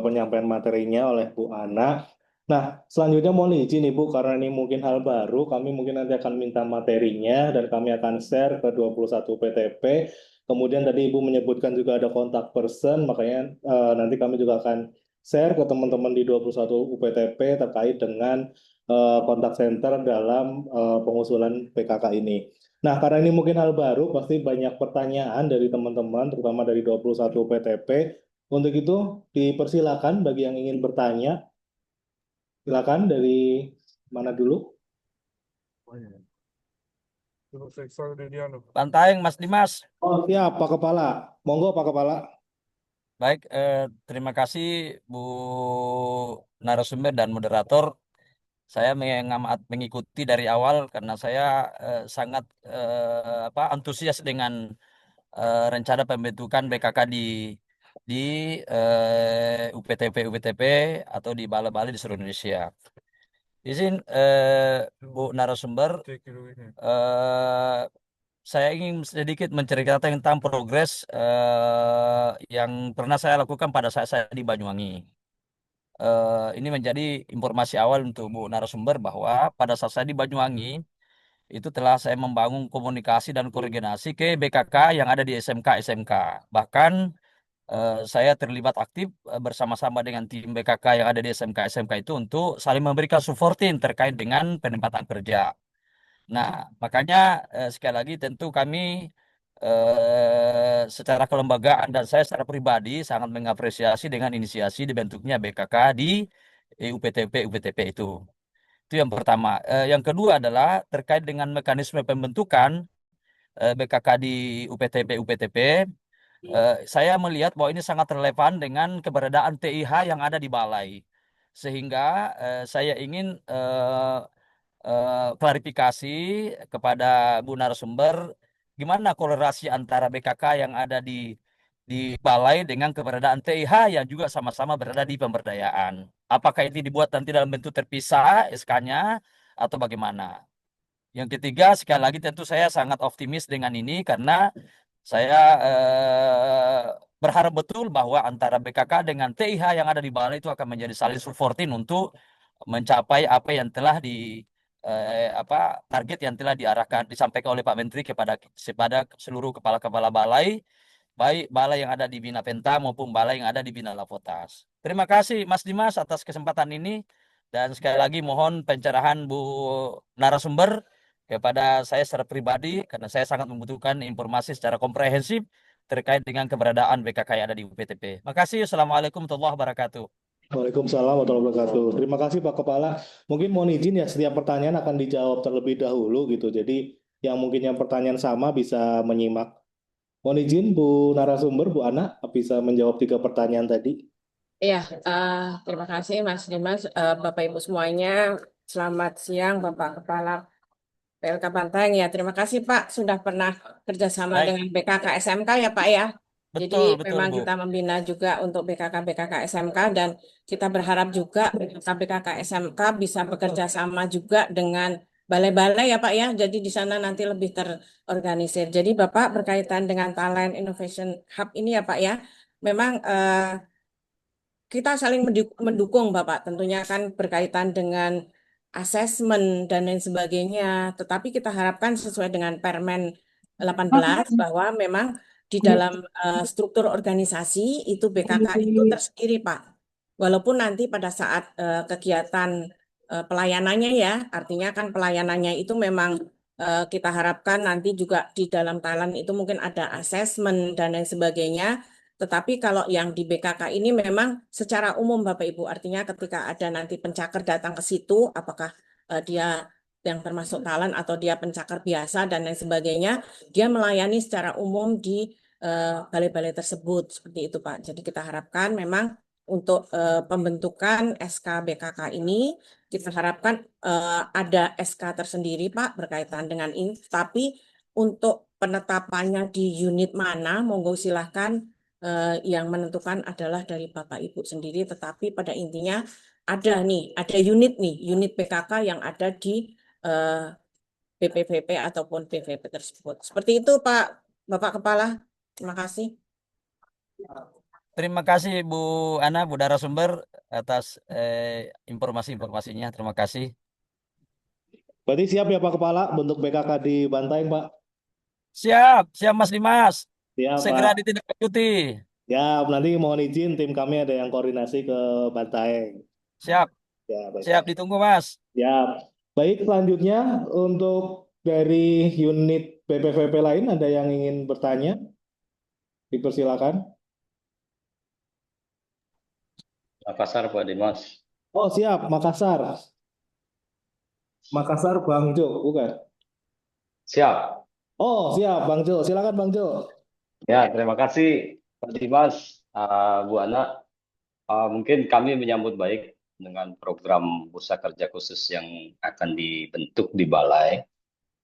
penyampaian materinya oleh Bu Ana. Nah, selanjutnya mohon izin Ibu, karena ini mungkin hal baru, kami mungkin nanti akan minta materinya dan kami akan share ke 21 PTP. Kemudian tadi Ibu menyebutkan juga ada kontak person, makanya nanti kami juga akan share ke teman-teman di 21 UPTP terkait dengan kontak center dalam pengusulan PKK ini. Nah, karena ini mungkin hal baru, pasti banyak pertanyaan dari teman-teman, terutama dari 21 PTP. Untuk itu, dipersilakan bagi yang ingin bertanya. Silakan dari mana dulu? Bantaeng, Mas Dimas. Oh, siap, Pak Kepala. Monggo, Pak Kepala. Baik, terima kasih Bu narasumber dan moderator. Saya mengikuti dari awal karena saya sangat antusias dengan rencana pembentukan BKK di UPTP atau di balai-balai di seluruh Indonesia. Izin Bu narasumber, saya ingin sedikit menceritakan tentang progres yang pernah saya lakukan pada saat saya di Banyuwangi. Ini menjadi informasi awal untuk Bu narasumber bahwa pada saat saya di Banyuwangi itu telah saya membangun komunikasi dan koordinasi ke BKK yang ada di SMK. Bahkan saya terlibat aktif bersama-sama dengan tim BKK yang ada di SMK itu untuk saling memberikan supporting terkait dengan penempatan kerja. Nah, makanya sekali lagi tentu kami secara kelembagaan dan saya secara pribadi sangat mengapresiasi dengan inisiasi dibentuknya BKK di UPTP itu. Itu yang pertama. Yang kedua adalah terkait dengan mekanisme pembentukan BKK di UPTP. Saya melihat bahwa ini sangat relevan dengan keberadaan TIH yang ada di balai. Sehingga saya ingin klarifikasi kepada Bu narasumber gimana korelasi antara BKK yang ada di balai dengan keberadaan TIH yang juga sama-sama berada di pemberdayaan. Apakah ini dibuat nanti dalam bentuk terpisah SK-nya atau bagaimana? Yang ketiga, sekali lagi tentu saya sangat optimis dengan ini karena saya berharap betul bahwa antara BKK dengan TIH yang ada di balai itu akan menjadi saling supporting untuk mencapai apa yang telah target yang telah disampaikan oleh Pak Menteri kepada seluruh kepala-kepala balai, baik balai yang ada di Bina Penta maupun balai yang ada di Bina Lapotas. Terima kasih Mas Dimas atas kesempatan ini dan sekali lagi mohon pencerahan Bu narasumber kepada saya secara pribadi karena saya sangat membutuhkan informasi secara komprehensif terkait dengan keberadaan BKK yang ada di UPTP. Makasih. Assalamualaikum warahmatullahi wabarakatuh. Waalaikumsalam warahmatullahi wabarakatuh. Terima kasih Pak Kepala. Mungkin mohon izin ya, setiap pertanyaan akan dijawab terlebih dahulu gitu. Jadi yang mungkin yang pertanyaan sama bisa menyimak. Mohon izin Bu narasumber, Bu Ana, bisa menjawab 3 pertanyaan tadi. Iya, terima kasih Mas Dimas, Bapak Ibu semuanya. Selamat siang Bapak Kepala PLK Bantaeng ya. Terima kasih Pak sudah pernah kerjasama Baik. dengan BKK SMK ya Pak ya. Jadi betul memang Bu. kita membina juga untuk BKK-BKK SMK dan kita berharap juga BKK-BKK SMK bisa bekerja sama juga dengan balai-balai ya Pak ya. Jadi di sana nanti lebih terorganisir. Jadi Bapak berkaitan dengan Talent Innovation Hub ini ya Pak ya. Memang kita saling mendukung Bapak. Tentunya kan berkaitan dengan asesmen dan lain sebagainya. Tetapi kita harapkan sesuai dengan Permen 18 bahwa memang di dalam struktur organisasi itu BKK itu tersendiri Pak. Walaupun nanti pada saat kegiatan pelayanannya ya, artinya kan pelayanannya itu memang kita harapkan nanti juga di dalam talent itu mungkin ada asesmen dan lain sebagainya. Tetapi kalau yang di BKK ini memang secara umum Bapak Ibu, artinya ketika ada nanti pencakar datang ke situ, apakah dia yang termasuk talent atau dia pencakar biasa dan lain sebagainya, dia melayani secara umum di balai-balai tersebut seperti itu Pak. Jadi kita harapkan memang untuk pembentukan SK BKK ini kita harapkan ada SK tersendiri Pak berkaitan dengan ini. Tapi untuk penetapannya di unit mana, monggo silahkan yang menentukan adalah dari Bapak Ibu sendiri. Tetapi pada intinya ada unit PKK yang ada di BPVP ataupun PVP tersebut. Seperti itu Pak Bapak Kepala. Terima kasih. Terima kasih Bu Ana, Bu narasumber atas informasi-informasinya. Terima kasih. Berarti siap ya Pak Kepala bentuk BKK di Bantaeng Pak? Siap, siap Mas Dimas. Siap Segera Pak. ditindaklanjuti. Ya, nanti mohon izin tim kami ada yang koordinasi ke Bantaeng. Siap, Ya, baik siap Pak. ditunggu Mas. Ya, baik selanjutnya untuk dari unit BPVP lain ada yang ingin bertanya? Dipersilakan. Makassar Pak Dimas. Oh siap, Makassar. Makassar Bang Jo, bukan? Siap. Oh siap, Bang Jo. Silakan Bang Jo. Ya, terima kasih Pak Dimas, Bu Ana. Mungkin kami menyambut baik dengan program Bursa Kerja Khusus yang akan dibentuk di Balai.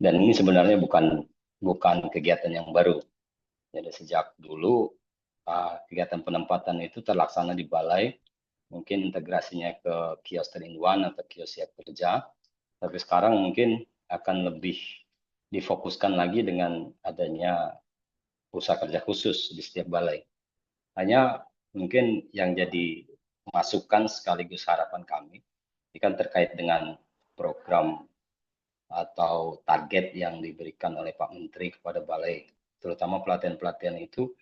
Dan ini sebenarnya bukan kegiatan yang baru. Jadi sejak dulu kegiatan penempatan itu terlaksana di Balai. Mungkin integrasinya ke kios 3-in-1 atau kios siap kerja. Tapi sekarang mungkin akan lebih difokuskan lagi dengan adanya Bursa Kerja Khusus di setiap balai. Hanya mungkin yang jadi masukan sekaligus harapan kami, ini kan terkait dengan program atau target yang diberikan oleh Pak Menteri kepada balai, terutama pelatihan-pelatihan itu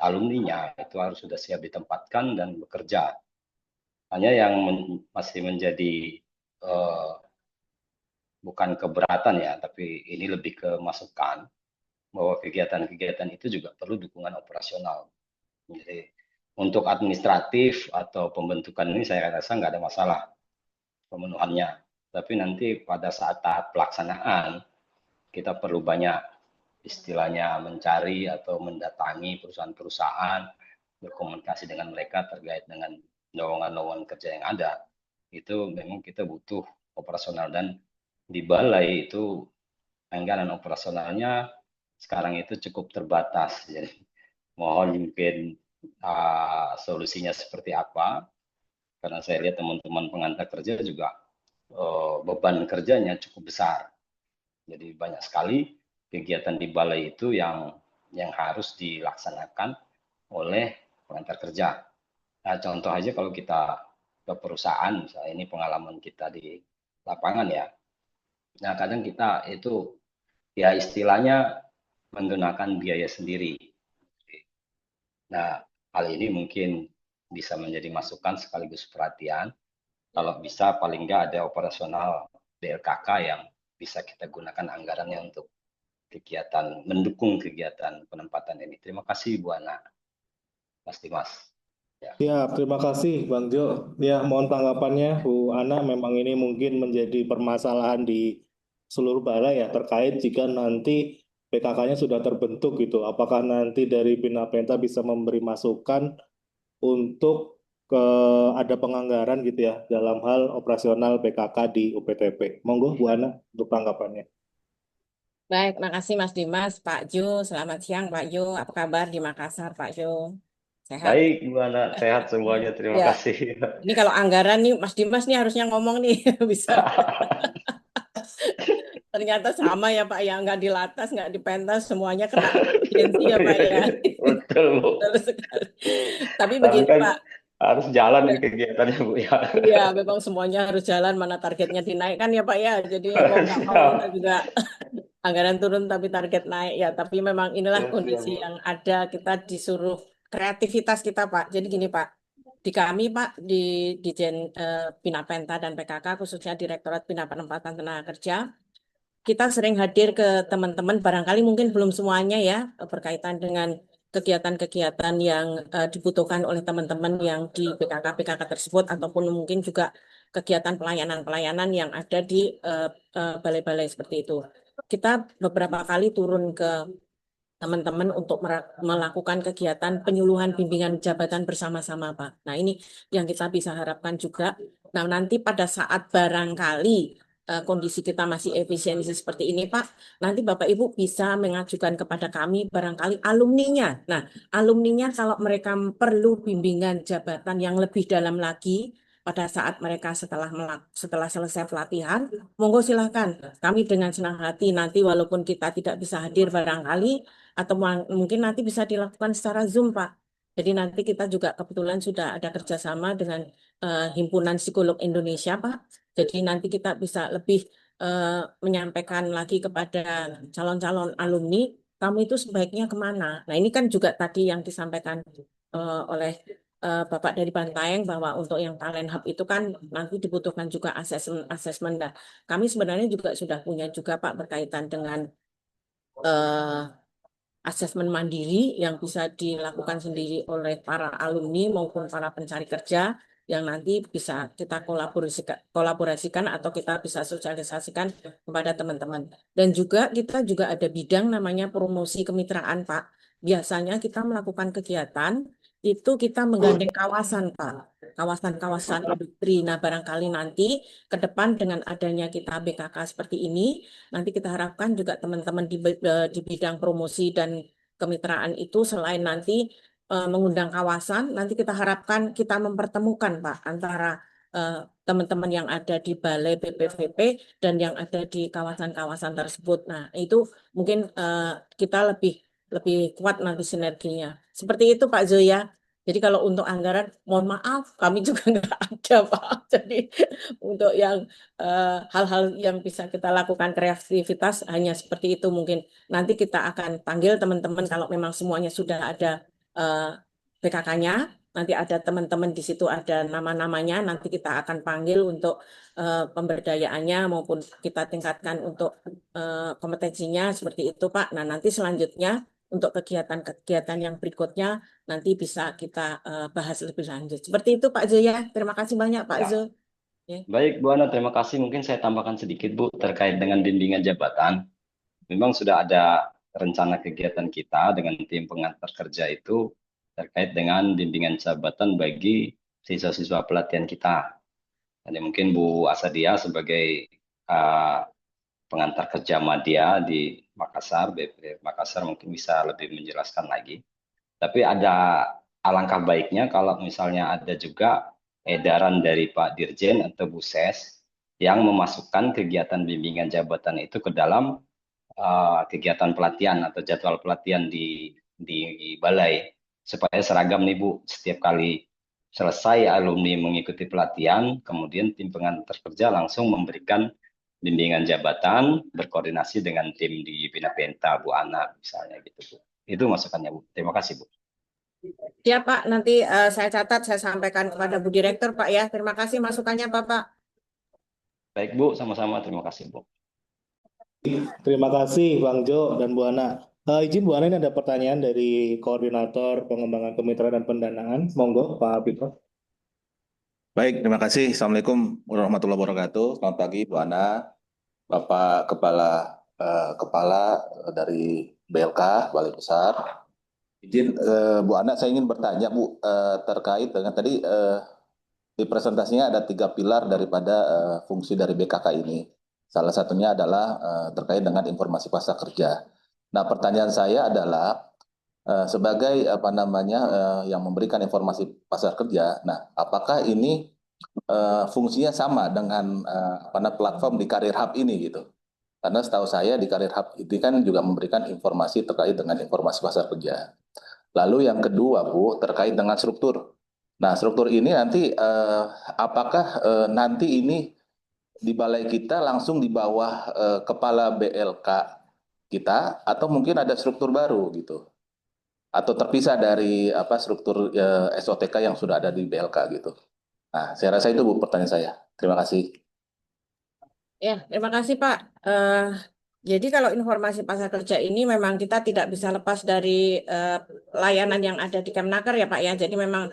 alumninya itu harus sudah siap ditempatkan dan bekerja. Hanya yang masih menjadi bukan keberatan ya, tapi ini lebih ke masukan bahwa kegiatan-kegiatan itu juga perlu dukungan operasional. Jadi untuk administratif atau pembentukan ini saya rasa nggak ada masalah pemenuhannya. Tapi nanti pada saat tahap pelaksanaan kita perlu banyak istilahnya mencari atau mendatangi perusahaan-perusahaan, berkomunikasi dengan mereka terkait dengan lowongan-lowongan kerja yang ada. Itu memang kita butuh operasional dan di balai itu anggaran operasionalnya sekarang itu cukup terbatas. Jadi mohon mungkin solusinya seperti apa, karena saya lihat teman-teman pengantar kerja juga beban kerjanya cukup besar. Jadi banyak sekali kegiatan di balai itu yang harus dilaksanakan oleh pengantar kerja. Nah, contoh aja kalau kita ke perusahaan, misalnya ini pengalaman kita di lapangan ya. Nah, kadang kita itu ya istilahnya menggunakan biaya sendiri. Nah, hal ini mungkin bisa menjadi masukan sekaligus perhatian. Kalau bisa paling nggak ada operasional BLKK yang bisa kita gunakan anggarannya untuk kegiatan, mendukung kegiatan penempatan ini. Terima kasih Bu Ana, Mas Dimas. Ya. Siap, terima kasih Bang Jo. Ya, mohon tanggapannya Bu Ana. Memang ini mungkin menjadi permasalahan di seluruh balai ya, terkait jika nanti PKK-nya sudah terbentuk gitu. Apakah nanti dari Pinapenta bisa memberi masukan untuk ada penganggaran gitu ya dalam hal operasional PKK di UPTP. Monggo Bu Ana untuk tanggapannya. Baik, makasih Mas Dimas, Pak Jo. Selamat siang Pak Jo. Apa kabar di Makassar Pak Jo? Sehat? Baik, gimana? Sehat semuanya, terima Ya, kasih. ini kalau anggaran nih Mas Dimas nih harusnya ngomong nih bisa. Ternyata sama ya Pak ya, nggak dilatas, nggak dipentas, semuanya kena efisiensi ya Pak ya. Betul, Bu. Betul sekali. Tapi Tapi begini kan Pak, harus jalan ya, nih kegiatannya, Bu ya. iya memang semuanya harus jalan, mana targetnya dinaikkan ya Pak ya. Jadi mau nggak mau kita Siap. juga anggaran turun tapi target naik ya. Tapi memang inilah Ya, siap, kondisi Bu. yang ada, kita disuruh kreativitas kita Pak. Jadi gini Pak, di kami Pak, di Bina Penta dan PKK, khususnya Direktorat Bina Penempatan Tenaga Kerja, kita sering hadir ke teman-teman, barangkali mungkin belum semuanya ya, berkaitan dengan kegiatan-kegiatan yang dibutuhkan oleh teman-teman yang di PKK-PKK tersebut, ataupun mungkin juga kegiatan pelayanan-pelayanan yang ada di balai-balai seperti itu. Kita beberapa kali turun ke teman-teman untuk melakukan kegiatan penyuluhan bimbingan jabatan bersama-sama, Pak. Nah, ini yang kita bisa harapkan juga. Nah, nanti pada saat barangkali kondisi kita masih efisiensi seperti ini, Pak, nanti Bapak Ibu bisa mengajukan kepada kami barangkali alumninya. Nah, alumninya kalau mereka perlu bimbingan jabatan yang lebih dalam lagi pada saat mereka setelah selesai pelatihan, monggo silahkan. Kami dengan senang hati nanti walaupun kita tidak bisa hadir barangkali, atau mungkin nanti bisa dilakukan secara Zoom, Pak. Jadi nanti kita juga kebetulan sudah ada kerjasama dengan Himpunan Psikolog Indonesia, Pak. Jadi nanti kita bisa lebih menyampaikan lagi kepada calon-calon alumni, kamu itu sebaiknya kemana. Nah, ini kan juga tadi yang disampaikan oleh Bapak dari Bantaeng, bahwa untuk yang Talent Hub itu kan nanti dibutuhkan juga asesmen. Nah, kami sebenarnya juga sudah punya juga Pak berkaitan dengan asesmen mandiri yang bisa dilakukan sendiri oleh para alumni maupun para pencari kerja, yang nanti bisa kita kolaborasikan atau kita bisa sosialisasikan kepada teman-teman. Dan juga kita juga ada bidang namanya promosi kemitraan, Pak. Biasanya kita melakukan kegiatan itu kita menggandeng kawasan, Pak. Kawasan-kawasan industri. Nah, barangkali nanti ke depan dengan adanya kita BKK seperti ini, nanti kita harapkan juga teman-teman di bidang promosi dan kemitraan itu selain nanti mengundang kawasan, nanti kita harapkan kita mempertemukan Pak antara teman-teman yang ada di Balai BPVP dan yang ada di kawasan-kawasan tersebut. Nah, itu mungkin kita lebih lebih kuat nanti sinerginya. Seperti itu Pak Zoya. Jadi kalau untuk anggaran, mohon maaf, kami juga nggak ada Pak. Jadi untuk yang hal-hal yang bisa kita lakukan kreativitas hanya seperti itu mungkin. Nanti kita akan panggil teman-teman kalau memang semuanya sudah ada PKK-nya, nanti ada teman-teman di situ ada nama-namanya, nanti kita akan panggil untuk pemberdayaannya maupun kita tingkatkan untuk kompetensinya seperti itu Pak. Nah, nanti selanjutnya untuk kegiatan-kegiatan yang berikutnya nanti bisa kita bahas lebih lanjut. Seperti itu Pak Zo ya. Terima kasih banyak Pak Ya. Zo. Ya. Baik, Bu Ana, terima kasih. Mungkin saya tambahkan sedikit, Bu, terkait dengan bimbingan jabatan. Memang sudah ada rencana kegiatan kita dengan tim pengantar kerja itu terkait dengan bimbingan jabatan bagi siswa-siswa pelatihan kita. Jadi mungkin Bu Asadia sebagai pengantar kerja Madya di Makassar, BP Makassar mungkin bisa lebih menjelaskan lagi. Tapi ada alangkah baiknya kalau misalnya ada juga edaran dari Pak Dirjen atau Bu Ses yang memasukkan kegiatan bimbingan jabatan itu ke dalam kegiatan pelatihan atau jadwal pelatihan di balai, supaya seragam nih Bu. Setiap kali selesai alumni mengikuti pelatihan, kemudian tim pengantar kerja langsung memberikan bimbingan jabatan, berkoordinasi dengan tim di Bina Penta, Bu Ana misalnya gitu Bu. Itu masukannya Bu. Terima kasih Bu. Ya Pak, nanti saya catat, saya sampaikan kepada Bu Direktur Pak ya. Terima kasih masukannya Bapak. Baik Bu, sama-sama. Terima kasih Bu. Terima kasih Bang Jo dan Bu Ana. Izin Bu Ana, ini ada pertanyaan dari Koordinator Pengembangan Kemitraan dan Pendanaan. Monggo Pak Pito. Baik, terima kasih. Assalamualaikum warahmatullahi wabarakatuh. Selamat pagi Bu Ana, Bapak Kepala dari BLK, Balai Besar. Izin Bu Ana, saya ingin bertanya Bu, terkait dengan tadi di presentasinya ada 3 pilar daripada fungsi dari BKK ini. Salah satunya adalah terkait dengan informasi pasar kerja. Nah, pertanyaan saya adalah sebagai apa namanya yang memberikan informasi pasar kerja. Nah, apakah ini fungsinya sama dengan platform di Career Hub ini gitu? Karena setahu saya di Career Hub ini kan juga memberikan informasi terkait dengan informasi pasar kerja. Lalu yang kedua, Bu, terkait dengan struktur. Nah, struktur ini nanti apakah nanti ini di balai kita langsung di bawah kepala BLK kita atau mungkin ada struktur baru gitu? Atau terpisah dari struktur SOTK yang sudah ada di BLK gitu? Nah, saya rasa itu Bu pertanyaan saya. Terima kasih. Ya, terima kasih Pak. Jadi kalau informasi pasar kerja ini memang kita tidak bisa lepas dari layanan yang ada di Kemnaker ya Pak ya. Jadi memang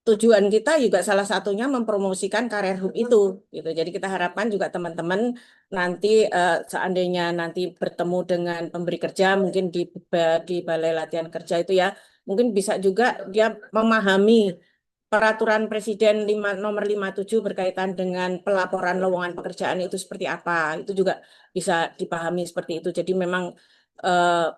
tujuan kita juga salah satunya mempromosikan Career Hub itu gitu. Jadi kita harapkan juga teman-teman nanti seandainya nanti bertemu dengan pemberi kerja mungkin di balai latihan kerja itu ya, mungkin bisa juga dia memahami peraturan Presiden nomor 57 berkaitan dengan pelaporan lowongan pekerjaan itu seperti apa. Itu juga bisa dipahami seperti itu. Jadi memang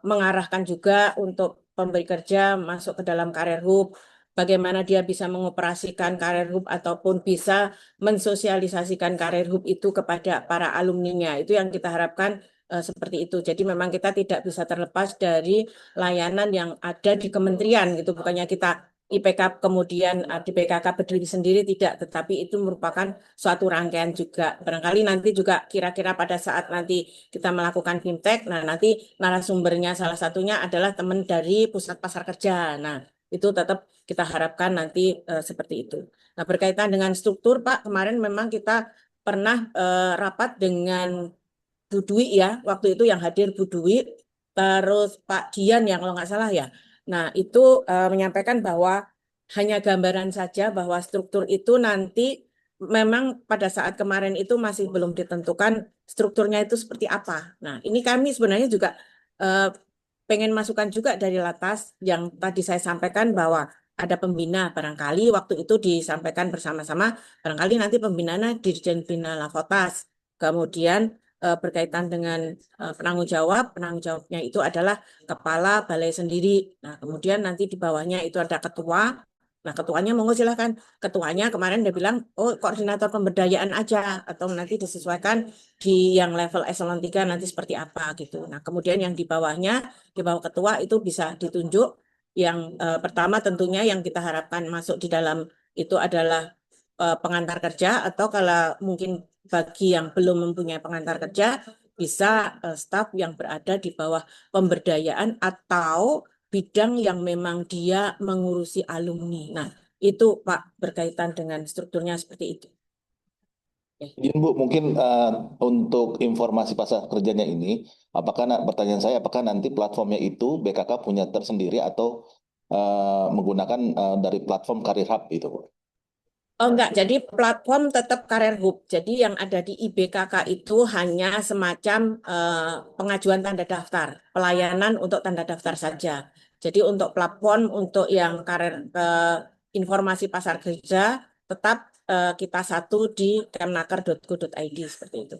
mengarahkan juga untuk pemberi kerja masuk ke dalam Career Hub, bagaimana dia bisa mengoperasikan Career Hub ataupun bisa mensosialisasikan Career Hub itu kepada para alumninya. Itu yang kita harapkan seperti itu. Jadi memang kita tidak bisa terlepas dari layanan yang ada di kementerian gitu. Bukannya kita IPK kemudian di PKK berdiri sendiri tidak, tetapi itu merupakan suatu rangkaian juga. Barangkali nanti juga kira-kira pada saat nanti kita melakukan fintech, nah nanti narasumbernya salah satunya adalah teman dari Pusat Pasar Kerja. Nah, itu tetap kita harapkan nanti seperti itu. Nah, berkaitan dengan struktur, Pak, kemarin memang kita pernah rapat dengan Bu Dwi ya, waktu itu yang hadir Bu Dwi, terus Pak Dian yang kalau nggak salah ya. Nah, itu menyampaikan bahwa hanya gambaran saja bahwa struktur itu nanti memang pada saat kemarin itu masih belum ditentukan strukturnya itu seperti apa. Nah, ini kami sebenarnya juga pengen masukan juga dari Latas yang tadi saya sampaikan bahwa ada pembina barangkali waktu itu disampaikan bersama-sama barangkali nanti pembinanya Dirjen Bina Lakotas. Kemudian berkaitan dengan penanggung jawabnya itu adalah kepala balai sendiri. Nah, kemudian nanti di bawahnya itu ada ketua. Nah, ketuanya monggo silahkan. Ketuanya kemarin dia bilang, oh koordinator pemberdayaan aja, atau nanti disesuaikan di yang level eselon 3 nanti seperti apa gitu. Nah, kemudian yang di bawahnya, di bawah ketua itu bisa ditunjuk. Yang pertama tentunya yang kita harapkan masuk di dalam itu adalah pengantar kerja, atau kalau mungkin bagi yang belum mempunyai pengantar kerja, bisa staf yang berada di bawah pemberdayaan atau bidang yang memang dia mengurusi alumni. Nah, itu Pak berkaitan dengan strukturnya seperti itu. Izin Bu, mungkin untuk informasi pasar kerjanya ini, pertanyaan saya, apakah nanti platformnya itu BKK punya tersendiri atau menggunakan dari platform Career Hub itu, Bu? Oh enggak, jadi platform tetap Career Hub. Jadi yang ada di IBKK itu hanya semacam pengajuan tanda daftar, pelayanan untuk tanda daftar saja. Jadi untuk platform untuk yang karir informasi pasar kerja tetap kita satu di kemnaker.go.id seperti itu.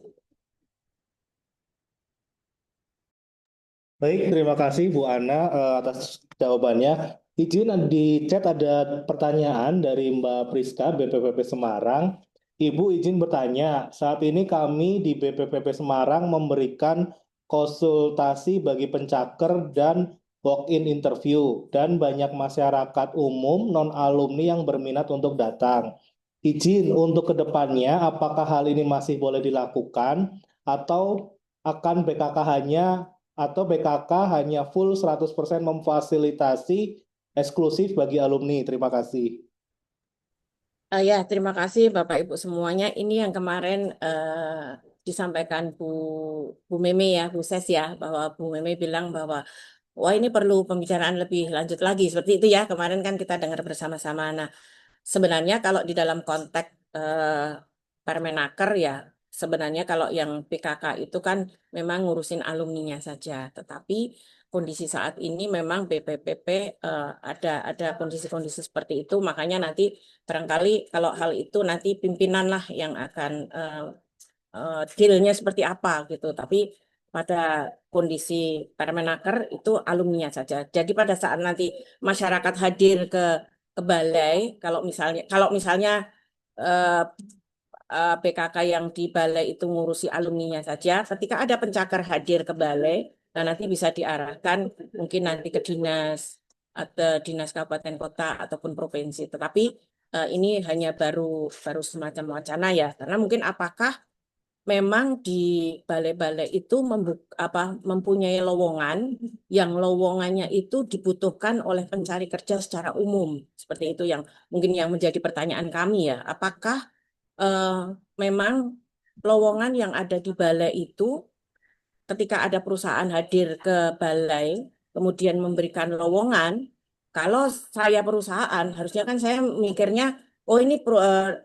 Baik, terima kasih Bu Ana atas jawabannya. Izin di chat ada pertanyaan dari Mbak Priska BPPP Semarang. Ibu izin bertanya, saat ini kami di BPPP Semarang memberikan konsultasi bagi pencaker dan walk-in interview, dan banyak masyarakat umum non-alumni yang berminat untuk datang. Izin untuk kedepannya, apakah hal ini masih boleh dilakukan atau akan BKK hanya full 100% memfasilitasi eksklusif bagi alumni? Terima kasih. Ya, terima kasih Bapak Ibu semuanya. Ini yang kemarin disampaikan Bu Meme ya, Bu Ses ya, bahwa Bu Meme bilang bahwa wah ini perlu pembicaraan lebih lanjut lagi. Seperti itu ya, kemarin kan kita dengar bersama-sama. Nah, sebenarnya kalau di dalam konteks Permenaker ya, sebenarnya kalau yang PKK itu kan memang ngurusin alumninya saja. Tetapi kondisi saat ini memang BPPP ada kondisi-kondisi seperti itu. Makanya nanti barangkali kalau hal itu nanti pimpinan lah yang akan dealnya seperti apa gitu. Tapi pada kondisi Permenaker itu alumninya saja. Jadi pada saat nanti masyarakat hadir ke balai, kalau misalnya eh, PKK yang di balai itu ngurusi alumninya saja. Ketika ada pencakar hadir ke balai, nah nanti bisa diarahkan mungkin nanti ke dinas atau dinas kabupaten kota ataupun provinsi. Tetapi ini hanya baru semacam wacana ya, karena mungkin apakah memang di balai-balai itu mempunyai lowongan yang lowongannya itu dibutuhkan oleh pencari kerja secara umum. Seperti itu yang mungkin yang menjadi pertanyaan kami ya. Apakah eh, memang lowongan yang ada di balai itu ketika ada perusahaan hadir ke balai kemudian memberikan lowongan, kalau saya perusahaan harusnya kan saya mikirnya oh ini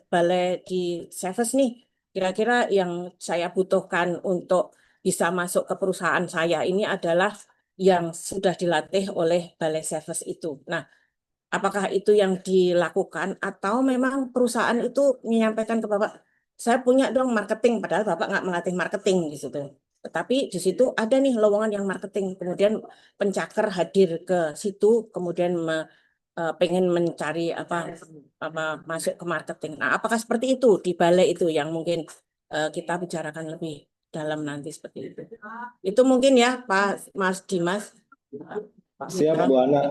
balai di Seves nih kira-kira yang saya butuhkan untuk bisa masuk ke perusahaan saya ini adalah yang sudah dilatih oleh balai Seves itu. Nah, apakah itu yang dilakukan atau memang perusahaan itu menyampaikan ke Bapak, saya punya dong marketing, padahal Bapak nggak melatih marketing di situ. Tetapi di situ ada nih lowongan yang marketing, kemudian pencakar hadir ke situ, kemudian pengen mencari apa masuk ke marketing. Nah, apakah seperti itu di balai itu yang mungkin kita bicarakan lebih dalam nanti seperti itu. Itu mungkin ya Pak Mas Dimas. Pak Siap, Mitra. Bu Ana.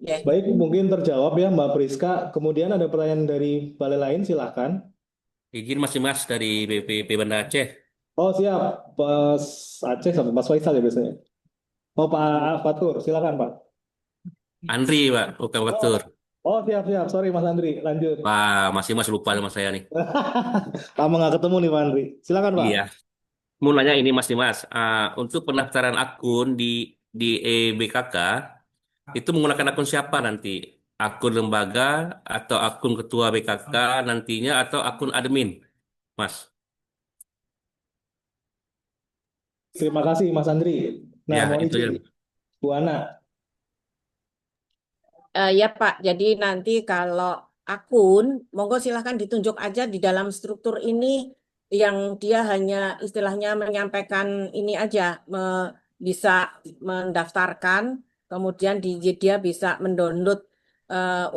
Ya. Baik, mungkin terjawab ya Mbak Priska. Kemudian ada pertanyaan dari balai lain, silahkan. Izin Mas Dimas dari BPP Banda Aceh. Oh siap, Pak Aceh sama Mas Faisal ya biasanya. Oh Pak Fatur, silakan Pak. Andri, Pak, bukan Batur. Oh siap, sorry Mas Andri, lanjut. Wah, Mas Dimas lupa sama saya nih. Lama nggak ketemu nih Pak Andri. Silakan Pak. Iya. Mau nanya ini Mas Dimas, untuk pendaftaran akun di EBKK itu menggunakan akun siapa nanti? Akun lembaga atau akun ketua BKK nantinya atau akun admin, Mas? Terima kasih Mas Andri. Nah, Ya, mohon itu ya. izin Bu Ana. Ya Pak, jadi nanti kalau akun, monggo silahkan ditunjuk aja di dalam struktur ini yang dia hanya istilahnya menyampaikan ini aja, bisa mendaftarkan, kemudian dia bisa mendownload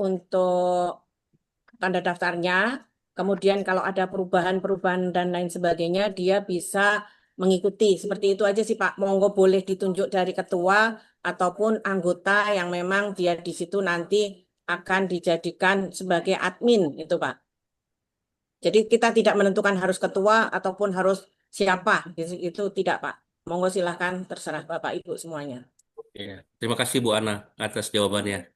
untuk tanda daftarnya, kemudian kalau ada perubahan-perubahan dan lain sebagainya, dia bisa mengikuti. Seperti itu aja sih Pak, monggo boleh ditunjuk dari ketua ataupun anggota yang memang dia di situ nanti akan dijadikan sebagai admin itu Pak. Jadi kita tidak menentukan harus ketua ataupun harus siapa, itu tidak Pak. Monggo silahkan terserah Bapak Ibu semuanya. Ya. Terima kasih Bu Ana atas jawabannya.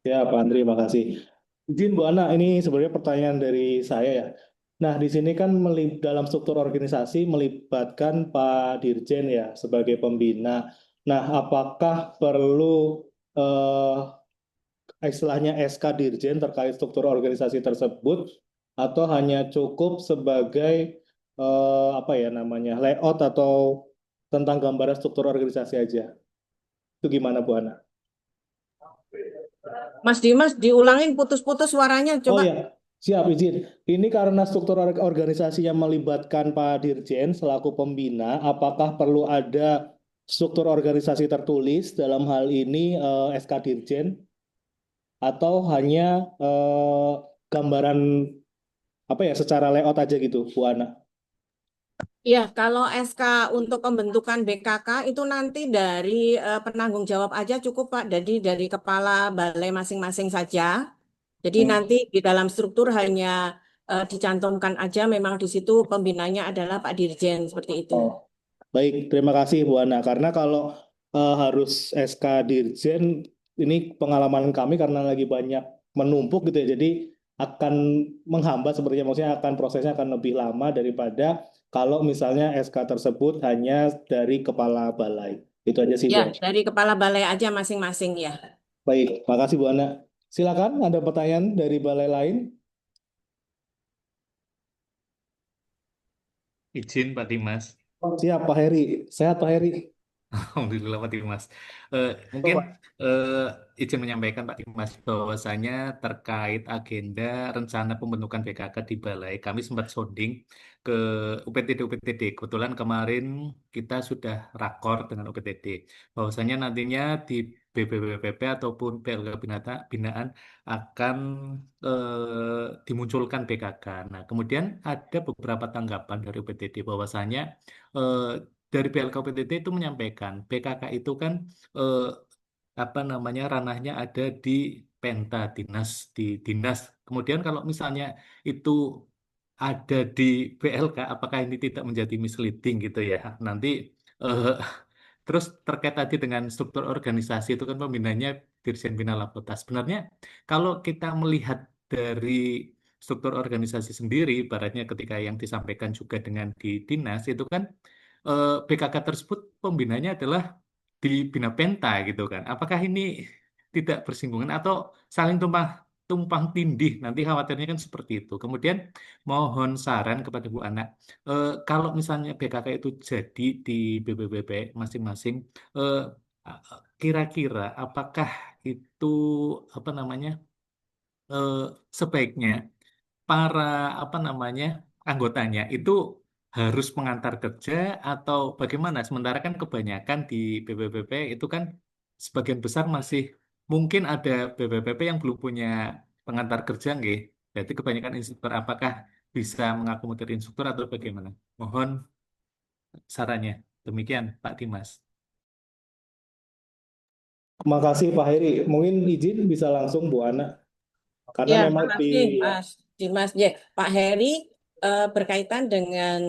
Ya Pak Andri, makasih. Izin Bu Ana, ini sebenarnya pertanyaan dari saya ya. Nah, di sini kan dalam struktur organisasi melibatkan Pak Dirjen ya sebagai pembina. Nah, apakah perlu istilahnya SK Dirjen terkait struktur organisasi tersebut atau hanya cukup sebagai apa ya namanya layout atau tentang gambaran struktur organisasi aja? Itu gimana Bu Ana? Mas Dimas, diulangin putus-putus suaranya, Oh coba. ya, siap izin. Ini karena struktur organisasi yang melibatkan Pak Dirjen selaku pembina, apakah perlu ada struktur organisasi tertulis dalam hal ini SK Dirjen atau hanya gambaran apa ya secara layout aja gitu, Bu Ana? Ya, kalau SK untuk pembentukan BKK itu nanti dari penanggung jawab aja cukup Pak. Jadi dari kepala balai masing-masing saja. Jadi nanti di dalam struktur hanya dicantumkan aja memang di situ pembinanya adalah Pak Dirjen seperti itu. Oh, baik, terima kasih Bu Ana. Karena kalau harus SK Dirjen, ini pengalaman kami karena lagi banyak menumpuk gitu ya. Jadi akan menghambat sepertinya, maksudnya akan prosesnya akan lebih lama daripada kalau misalnya SK tersebut hanya dari kepala balai. Itu aja sih Bu Ya, Ana. dari kepala balai aja masing-masing ya. Baik, makasih Bu Ana. Silakan ada pertanyaan dari balai lain. Izin Pak Dimas. Siap Pak Heri. Sehat Pak Heri. Alhamdulillah Pak Dimas. Mungkin izin menyampaikan Pak Dimas bahwasanya terkait agenda rencana pembentukan BKK di Balai, kami sempat sounding ke UPTD. Kebetulan kemarin kita sudah rakor dengan UPTD, bahwasanya nantinya di BPPP ataupun PLK binaan akan dimunculkan BKK. Nah, kemudian ada beberapa tanggapan dari UPTD bahwasanya eh, dari PLK PTT itu menyampaikan PKK itu kan eh, apa namanya ranahnya ada di Penta dinas. Kemudian kalau misalnya itu ada di PLK, apakah ini tidak menjadi misleading gitu ya? Nanti eh, terus terkait tadi dengan struktur organisasi itu kan pembinanya Dirjen Bina Labota. Sebenarnya kalau kita melihat dari struktur organisasi sendiri, ibaratnya ketika yang disampaikan juga dengan di dinas itu kan BKK tersebut pembinanya adalah di Bina Penta gitu kan. Apakah ini tidak bersinggungan atau saling tumpang tindih? Nanti khawatirnya kan seperti itu. Kemudian mohon saran kepada Bu Ana, kalau misalnya BKK itu jadi di BPBP masing-masing, eh, kira-kira apakah itu apa namanya eh, sebaiknya para apa namanya anggotanya itu harus mengantar kerja atau bagaimana? Sementara kan kebanyakan di BPPP itu kan sebagian besar masih mungkin ada BPPP yang belum punya pengantar kerja nggih. Berarti kebanyakan instruktur apakah bisa mengakomodir instruktur atau bagaimana? Mohon sarannya. Demikian Pak Dimas. Terima kasih Pak Heri. Mungkin izin bisa langsung Bu Ana. Karena Ya, memang makasih Mas Dimas. Ya, Pak Heri berkaitan dengan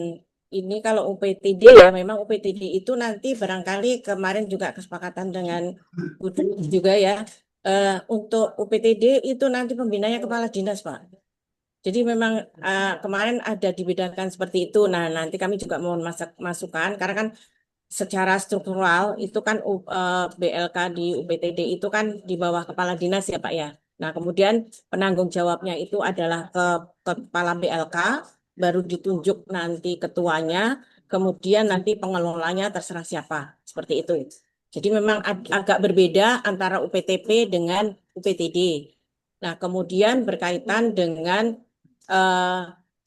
ini kalau UPTD ya, memang UPTD itu nanti barangkali kemarin juga kesepakatan dengan Bu Dut juga ya. Untuk UPTD itu nanti pembinanya kepala dinas, Pak. Jadi memang kemarin ada dibedakan seperti itu. Nah, nanti kami juga mohon masukan karena kan secara struktural itu kan BLK di UPTD itu kan di bawah kepala dinas ya Pak ya. Nah, kemudian penanggung jawabnya itu adalah ke kepala BLK, baru ditunjuk nanti ketuanya, kemudian nanti pengelolanya terserah siapa. Seperti itu. Jadi memang agak berbeda antara UPTP dengan UPTD. Nah, kemudian berkaitan dengan eh,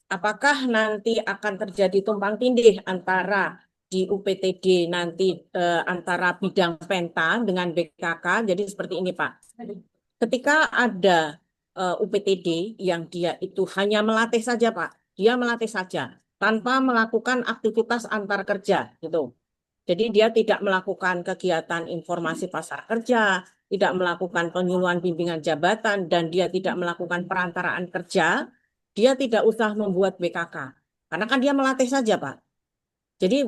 apakah nanti akan terjadi tumpang tindih antara di UPTD nanti antara bidang Penta dengan BKK. Jadi seperti ini Pak. Ketika ada UPTD yang dia itu hanya melatih saja Pak, dia melatih saja tanpa melakukan aktivitas antar kerja gitu. Jadi dia tidak melakukan kegiatan informasi pasar kerja, tidak melakukan penyuluhan bimbingan jabatan, dan dia tidak melakukan perantaraan kerja, dia tidak usah membuat BKK. Karena kan dia melatih saja Pak. Jadi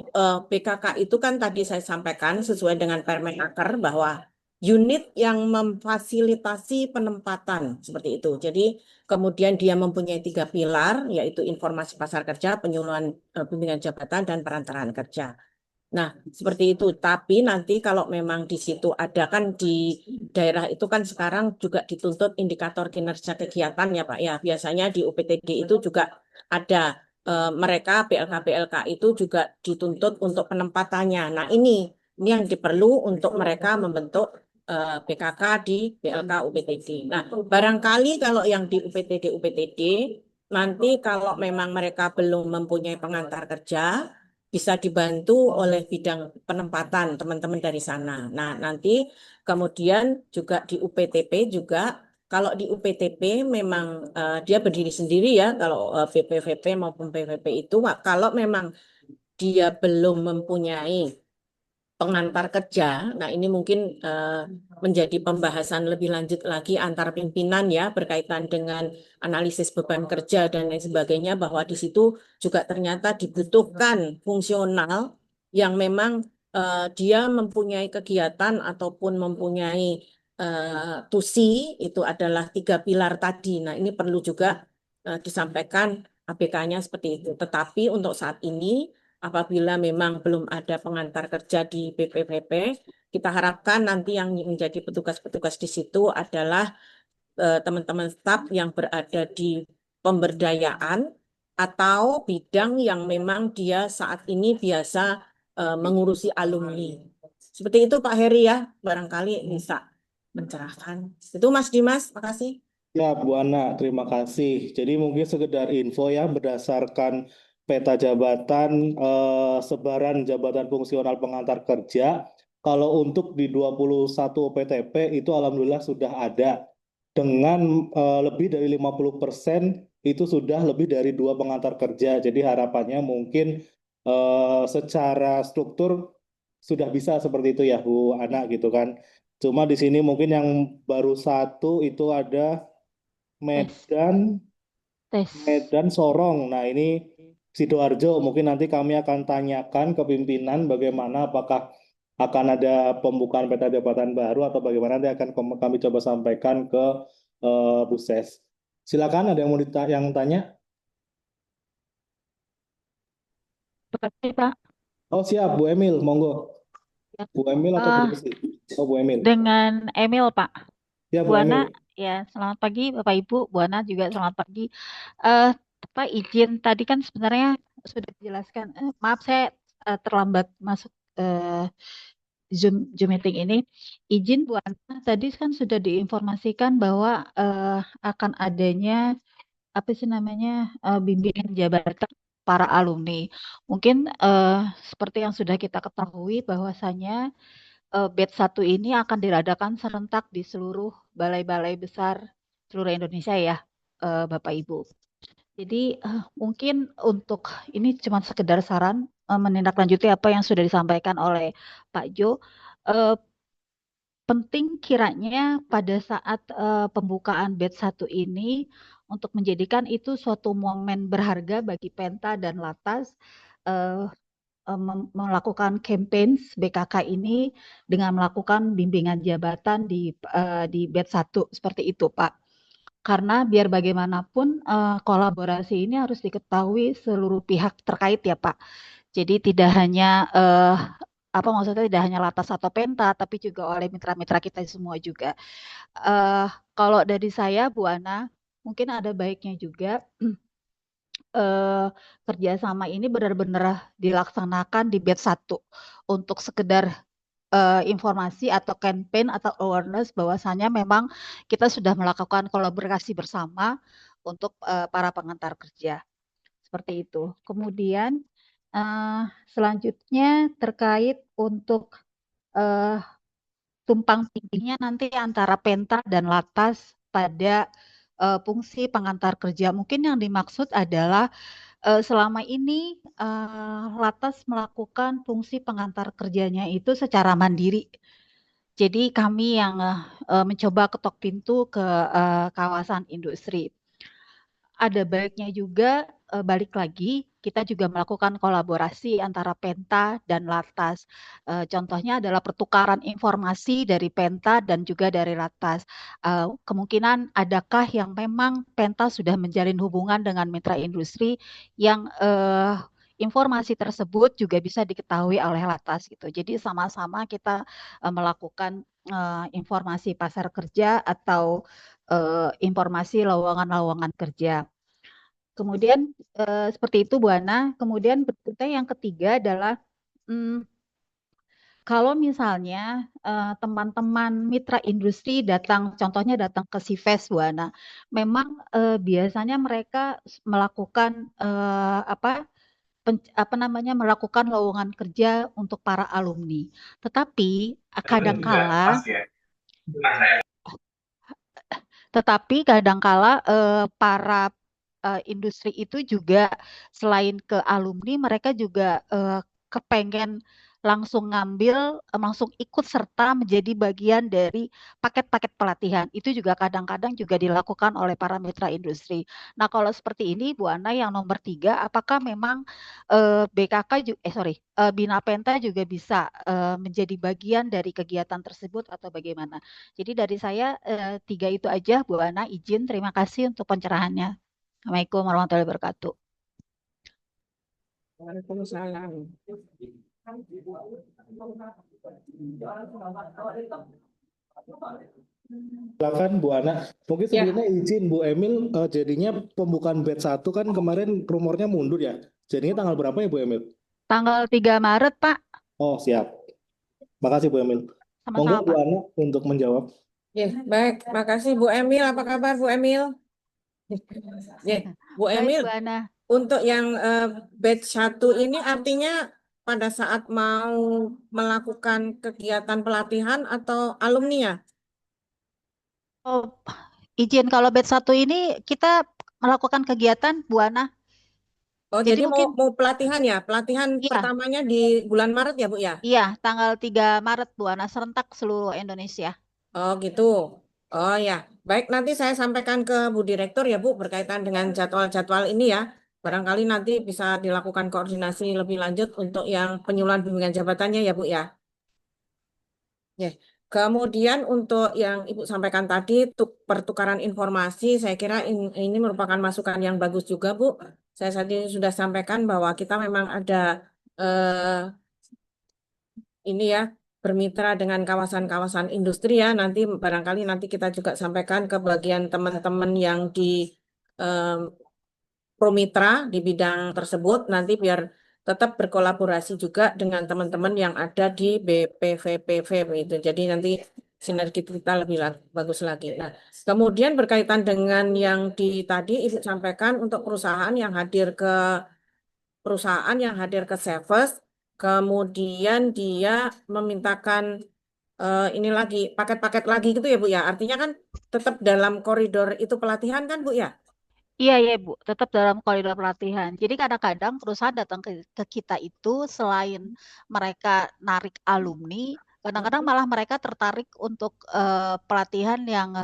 PKK itu kan tadi saya sampaikan sesuai dengan Permenaker bahwa unit yang memfasilitasi penempatan seperti itu. Jadi kemudian dia mempunyai 3 pilar yaitu informasi pasar kerja, penyuluhan bimbingan jabatan dan perantaraan kerja. Nah, seperti itu. Tapi nanti kalau memang di situ ada kan di daerah itu kan sekarang juga dituntut indikator kinerja kegiatan ya Pak ya. Biasanya di UPTD itu juga ada mereka PLK itu juga dituntut untuk penempatannya. Nah, ini yang diperlu untuk mereka membentuk PKK di PLK UPTD. Nah, barangkali kalau yang di UPTD nanti kalau memang mereka belum mempunyai pengantar kerja bisa dibantu oleh bidang penempatan teman-teman dari sana. Nah, nanti kemudian juga di UPTP juga, kalau di UPTP memang dia berdiri sendiri ya, kalau BPVP maupun PVP itu, kalau memang dia belum mempunyai pengantar kerja. Nah, ini mungkin menjadi pembahasan lebih lanjut lagi antar pimpinan ya berkaitan dengan analisis beban kerja dan lain sebagainya bahwa di situ juga ternyata dibutuhkan fungsional yang memang dia mempunyai kegiatan ataupun mempunyai tusi itu adalah 3 pilar tadi. Nah, ini perlu juga disampaikan ABK-nya seperti itu. Tetapi untuk saat ini apabila memang belum ada pengantar kerja di BPPP, kita harapkan nanti yang menjadi petugas-petugas di situ adalah teman-teman staf yang berada di pemberdayaan atau bidang yang memang dia saat ini biasa mengurusi alumni. Seperti itu Pak Heri ya, barangkali bisa mencerahkan. Itu Mas Dimas, makasih. Ya, Bu Ana, terima kasih. Jadi mungkin sekedar info ya, berdasarkan peta jabatan, sebaran jabatan fungsional pengantar kerja, kalau untuk di 21 PTP itu alhamdulillah sudah ada. Dengan lebih dari 50% itu sudah lebih dari 2 pengantar kerja. Jadi harapannya mungkin secara struktur sudah bisa seperti itu ya Bu Ana gitu kan. Cuma di sini mungkin yang baru satu itu ada Medan, Tes. Medan, Sorong. Nah, ini Sidoarjo. Mungkin nanti kami akan tanyakan ke pimpinan bagaimana, apakah akan ada pembukaan peta jabatan baru atau bagaimana, nanti akan kami coba sampaikan ke Bu Ses. Silakan, ada yang mau yang tanya? Oke, Pak. Oh, siap, Bu Emil, monggo. Ya. Bu Emil atau Bu Desi? Oh, Bu Emil. Dengan Emil, Pak. Ya, Bu Bu Ana, Emil. ya selamat pagi Bapak Ibu. Bu Ana juga selamat pagi. Pak izin tadi kan sebenarnya sudah dijelaskan. Maaf saya terlambat masuk Zoom meeting ini. Izin Bu Ana, tadi kan sudah diinformasikan bahwa akan adanya apa sih namanya bimbingan jabatan para alumni. Mungkin seperti yang sudah kita ketahui bahwasanya batch 1 ini akan diradakan serentak di seluruh balai-balai besar seluruh Indonesia ya, Bapak Ibu. Jadi mungkin untuk ini cuma sekedar saran menindaklanjuti apa yang sudah disampaikan oleh Pak Jo. Penting kiranya pada saat pembukaan batch 1 ini untuk menjadikan itu suatu momen berharga bagi Penta dan Latas melakukan campaign BKK ini dengan melakukan bimbingan jabatan di batch 1 seperti itu, Pak. Karena biar bagaimanapun kolaborasi ini harus diketahui seluruh pihak terkait ya, Pak. Jadi tidak hanya apa maksudnya tidak hanya Latas atau Penta, tapi juga oleh mitra-mitra kita semua juga. Kalau dari saya, Bu Ana, mungkin ada baiknya juga kerjasama ini benar-benar dilaksanakan di batch 1 untuk sekedar informasi atau campaign atau awareness bahwasanya memang kita sudah melakukan kolaborasi bersama untuk para pengantar kerja. Seperti itu. Kemudian selanjutnya terkait untuk tumpang tindihnya nanti antara Penta dan Latas pada fungsi pengantar kerja. Mungkin yang dimaksud adalah selama ini Latas melakukan fungsi pengantar kerjanya itu secara mandiri. Jadi kami yang mencoba ketok pintu ke kawasan industri. Ada baiknya juga balik lagi kita juga melakukan kolaborasi antara Penta dan Latas. Contohnya adalah pertukaran informasi dari Penta dan juga dari Latas. Kemungkinan adakah yang memang Penta sudah menjalin hubungan dengan mitra industri yang informasi tersebut juga bisa diketahui oleh Latas gitu. Jadi sama-sama kita melakukan informasi pasar kerja atau informasi lowongan-lowongan kerja. Kemudian seperti itu Bu Ana. Kemudian berikutnya yang ketiga adalah kalau misalnya teman-teman mitra industri datang, contohnya datang ke Sives Bu Ana, memang biasanya mereka melakukan melakukan lowongan kerja untuk para alumni. Tetapi kadangkala para industri itu juga selain ke alumni mereka juga kepengen langsung ikut serta menjadi bagian dari paket-paket pelatihan. Itu juga kadang-kadang juga dilakukan oleh para mitra industri. Nah, kalau seperti ini Bu Ana yang nomor 3, apakah memang Bina Penta juga bisa menjadi bagian dari kegiatan tersebut atau bagaimana? Jadi dari saya 3 itu aja Bu Ana, izin terima kasih untuk pencerahannya. Assalamualaikum warahmatullahi wabarakatuh. Waalaikumsalam. Silakan Bu Ana. Mungkin Ya. sebelumnya izin Bu Emil, jadinya pembukaan batch 1 kan kemarin rumornya mundur ya. Jadinya tanggal berapa ya Bu Emil? Tanggal 3 Maret, Pak. Oh, siap. Makasih Bu Emil. Monggo Sama-sama, Bu Pak. Ana untuk menjawab. Ya, baik. Makasih Bu Emil. Apa kabar Bu Emil? Ya, Bu Baik, Emil, Bu Ana. untuk yang batch 1 ini artinya pada saat mau melakukan kegiatan pelatihan atau alumni ya? Oh, izin kalau batch 1 ini kita melakukan kegiatan Bu Ana. Oh, Jadi jadi mungkin mau pelatihan ya? Pelatihan iya, pertamanya di bulan Maret ya, Bu ya? iya tanggal 3 Maret Bu Ana serentak seluruh Indonesia. Oh, gitu. Oh ya, baik, nanti saya sampaikan ke Bu Direktur ya Bu berkaitan dengan jadwal-jadwal ini ya. Barangkali nanti bisa dilakukan koordinasi lebih lanjut untuk yang penyuluhan bimbingan jabatannya ya Bu ya. Ya. Kemudian untuk yang Ibu sampaikan tadi, pertukaran informasi, saya kira ini merupakan masukan yang bagus juga Bu. Saya tadi sudah sampaikan bahwa kita memang ada eh, ini ya, bermitra dengan kawasan-kawasan industri ya. Nanti barangkali nanti kita juga sampaikan ke bagian teman-teman yang di em, Promitra di bidang tersebut, nanti biar tetap berkolaborasi juga dengan teman-teman yang ada di BPVPV itu. Jadi nanti sinergi kita lebih bagus lagi. Nah, kemudian berkaitan dengan yang di tadi Ibu sampaikan untuk perusahaan yang hadir ke Seves, kemudian dia memintakan ini lagi paket-paket lagi gitu ya Bu ya. Artinya kan tetap dalam koridor itu pelatihan kan Bu ya? Iya, ya Bu, tetap dalam koridor pelatihan. Jadi kadang-kadang perusahaan datang ke kita itu selain mereka narik alumni, kadang-kadang malah mereka tertarik untuk pelatihan yang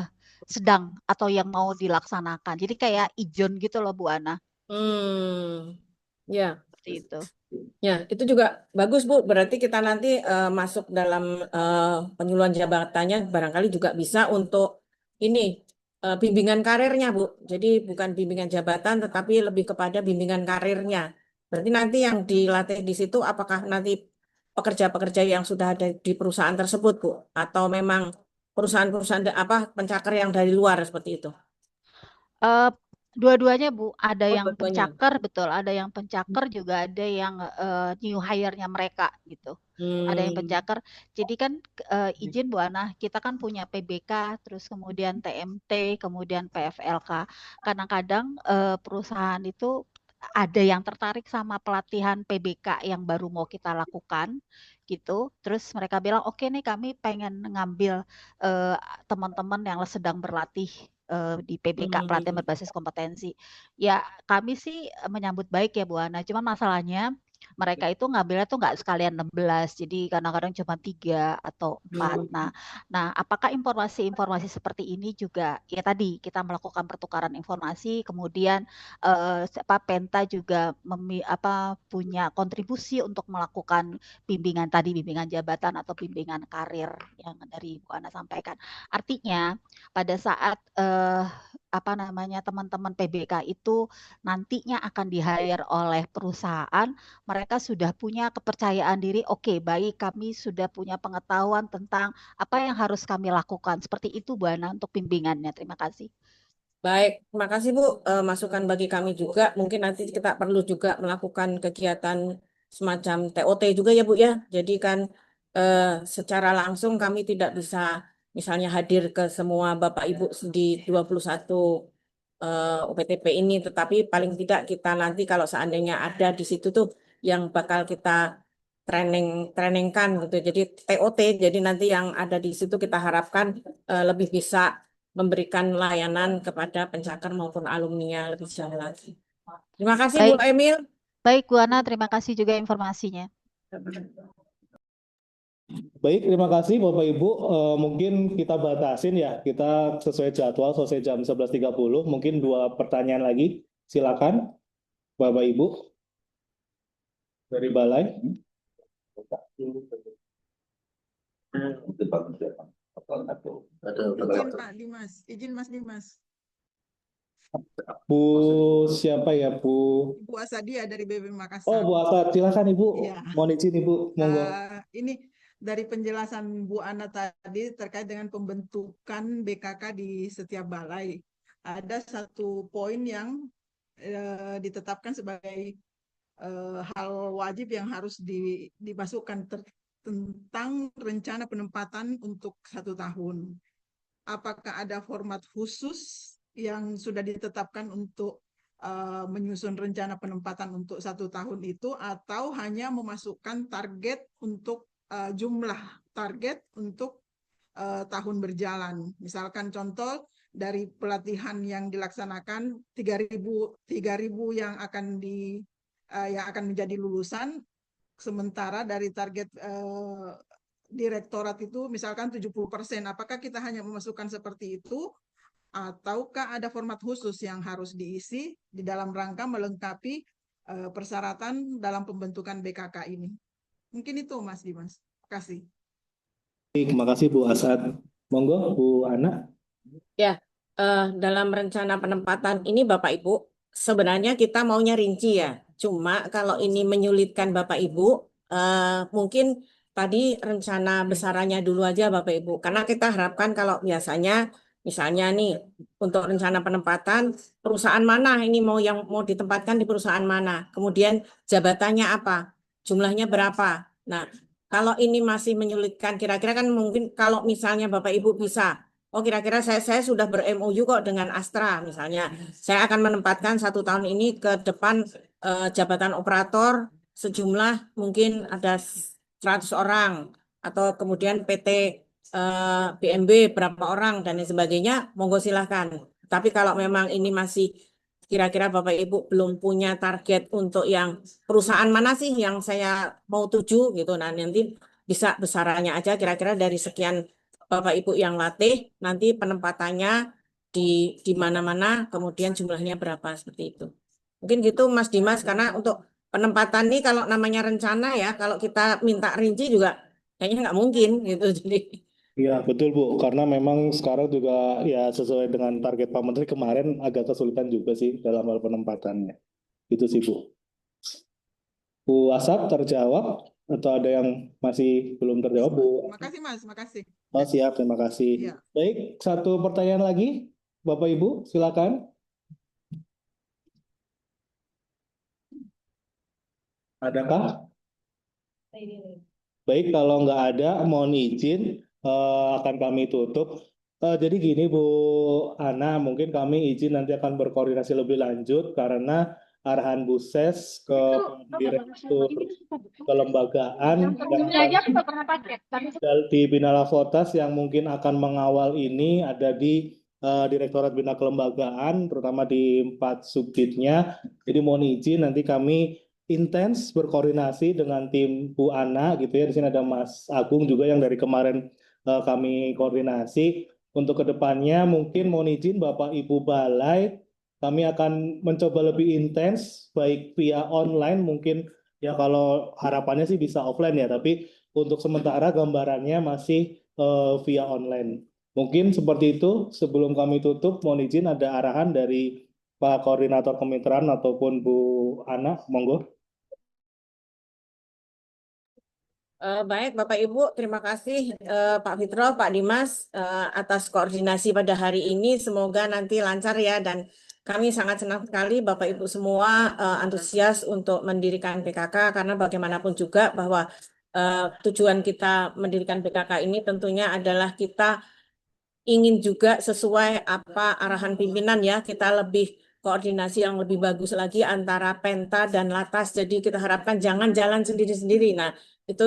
sedang atau yang mau dilaksanakan. Jadi kayak ijon gitu loh Bu Ana, Ya. seperti itu. Ya, itu juga bagus Bu. Berarti kita nanti masuk dalam penyuluhan jabatannya barangkali juga bisa untuk ini bimbingan karirnya Bu. Jadi bukan bimbingan jabatan tetapi lebih kepada bimbingan karirnya. Berarti nanti yang dilatih di situ apakah nanti pekerja-pekerja yang sudah ada di perusahaan tersebut Bu atau memang perusahaan-perusahaan apa pencakar yang dari luar seperti itu? Eh, Dua-duanya Bu, ada Oh, yang dua-duanya. pencakar betul, ada yang pencakar juga ada yang new hire-nya mereka gitu. Ada yang Hmm. pencakar. Jadi kan izin Bu Ana, kita kan punya PBK, terus kemudian TMT, kemudian PFLK. Kadang-kadang perusahaan itu ada yang tertarik sama pelatihan PBK yang baru mau kita lakukan gitu. Terus mereka bilang, oke nih kami pengen ngambil eh, teman-teman yang sedang berlatih di PBK pelatihan berbasis kompetensi. Ya kami sih menyambut baik ya Bu Ana. Cuman masalahnya mereka itu ngambilnya tuh nggak sekalian 16, jadi kadang-kadang cuma 3 atau 4. Nah, apakah informasi-informasi seperti ini juga ya tadi kita melakukan pertukaran informasi, kemudian Penta juga punya kontribusi untuk melakukan bimbingan tadi, bimbingan jabatan atau bimbingan karir yang dari Bu Ana sampaikan. Artinya pada saat teman-teman PBK itu nantinya akan di-hire oleh perusahaan, mereka sudah punya kepercayaan diri, oke, baik kami sudah punya pengetahuan tentang apa yang harus kami lakukan. Seperti itu Bu Ana untuk bimbingannya. Terima kasih. Baik, terima kasih Bu. Masukan bagi kami juga. Mungkin nanti kita perlu juga melakukan kegiatan semacam TOT juga ya Bu ya. Jadi kan secara langsung kami tidak bisa misalnya hadir ke semua Bapak Ibu di 21 UPTP ini, tetapi paling tidak kita nanti kalau seandainya ada di situ tuh yang bakal kita trainingkan gitu. Jadi TOT, jadi nanti yang ada di situ kita harapkan lebih bisa memberikan layanan kepada pencakar maupun alumninya lebih jauh lagi. Terima kasih Bu Baik, Emil. baik Bu Ana, terima kasih juga informasinya. Baik, terima kasih Bapak Ibu. Mungkin kita batasin ya, kita sesuai jadwal selesai jam 11.30. Mungkin 2 pertanyaan lagi. Silakan Bapak Ibu dari Balai. Izin Pak Dimas, izin Mas Dimas. Bu siapa ya Bu? Ibu Asadia dari BB Makassar. Oh Bu Asad, silakan Ibu. Iya. Mohon izin Ibu, monggo. Ini dari penjelasan Bu Ana tadi terkait dengan pembentukan BKK di setiap balai. Ada satu poin yang ditetapkan sebagai hal wajib yang harus dimasukkan tentang rencana penempatan untuk 1 tahun. Apakah ada format khusus yang sudah ditetapkan untuk menyusun rencana penempatan untuk 1 tahun itu, atau hanya memasukkan target untuk jumlah target untuk tahun berjalan? Misalkan contoh dari pelatihan yang dilaksanakan 3.000 yang akan menjadi lulusan, sementara dari target direktorat itu misalkan 70%. Apakah kita hanya memasukkan seperti itu, ataukah ada format khusus yang harus diisi di dalam rangka melengkapi persyaratan dalam pembentukan BKK ini? Mungkin itu, Mas Dimas. Terima kasih. Terima kasih Bu Asad. Monggo Bu Ana. Ya, dalam rencana penempatan ini Bapak Ibu, sebenarnya kita maunya rinci ya. Cuma kalau ini menyulitkan Bapak Ibu, mungkin tadi rencana besarannya dulu aja Bapak Ibu. Karena kita harapkan kalau biasanya, misalnya nih, untuk rencana penempatan, perusahaan mana ini yang mau ditempatkan di perusahaan mana. Kemudian jabatannya apa, jumlahnya berapa. Nah, kalau ini masih menyulitkan, kira-kira kan mungkin kalau misalnya Bapak Ibu bisa, oh kira-kira saya sudah ber-MOU kok dengan Astra misalnya. Saya akan menempatkan 1 tahun ini ke depan jabatan operator sejumlah mungkin ada 100 orang. Atau kemudian PT BMB berapa orang dan lain sebagainya, monggo silahkan. Tapi kalau memang ini masih kira-kira Bapak Ibu belum punya target untuk yang perusahaan mana sih yang saya mau tuju gitu. Nah nanti bisa besarannya aja kira-kira dari sekian Bapak Ibu yang latih, nanti penempatannya di mana-mana, kemudian jumlahnya berapa, seperti itu. Mungkin gitu Mas Dimas, karena untuk penempatan ini kalau namanya rencana ya, kalau kita minta rinci juga kayaknya nggak mungkin gitu. Jadi Iya, betul Bu. Karena memang sekarang juga ya sesuai dengan target Pak Menteri kemarin agak kesulitan juga sih dalam hal penempatannya. Itu sih Bu. Bu Asad terjawab atau ada yang masih belum terjawab Bu? Terima kasih, Mas. Terima kasih. Oh siap, terima kasih. Iya. Baik, satu pertanyaan lagi, Bapak Ibu, silakan. Adakah? Baik, kalau nggak ada, mohon izin akan kami tutup. Jadi gini Bu Ana, mungkin kami izin nanti akan berkoordinasi lebih lanjut karena arahan Bu Ses ke Direktur Kelembagaan dan di Bina Lavotas yang mungkin akan mengawal ini ada di Direktorat Bina Kelembagaan, terutama di 4 subditnya. Jadi mohon izin nanti kami intens berkoordinasi dengan tim Bu Ana gitu ya. Di sini ada Mas Agung juga yang dari kemarin kami koordinasi. Untuk kedepannya mungkin mohon izin Bapak Ibu Balai, kami akan mencoba lebih intens baik via online mungkin ya, kalau harapannya sih bisa offline ya, tapi untuk sementara gambarannya masih via online. Mungkin seperti itu. Sebelum kami tutup, mohon izin ada arahan dari Pak Koordinator Kemitraan ataupun Bu Ana, monggo. Baik Bapak Ibu, terima kasih Pak Fitro, Pak Dimas atas koordinasi pada hari ini. Semoga nanti lancar ya, dan kami sangat senang sekali Bapak Ibu semua antusias untuk mendirikan PKK, karena bagaimanapun juga bahwa tujuan kita mendirikan PKK ini tentunya adalah kita ingin juga sesuai apa arahan pimpinan ya, kita lebih koordinasi yang lebih bagus lagi antara Penta dan Latas. Jadi kita harapkan jangan jalan sendiri-sendiri. Nah, itu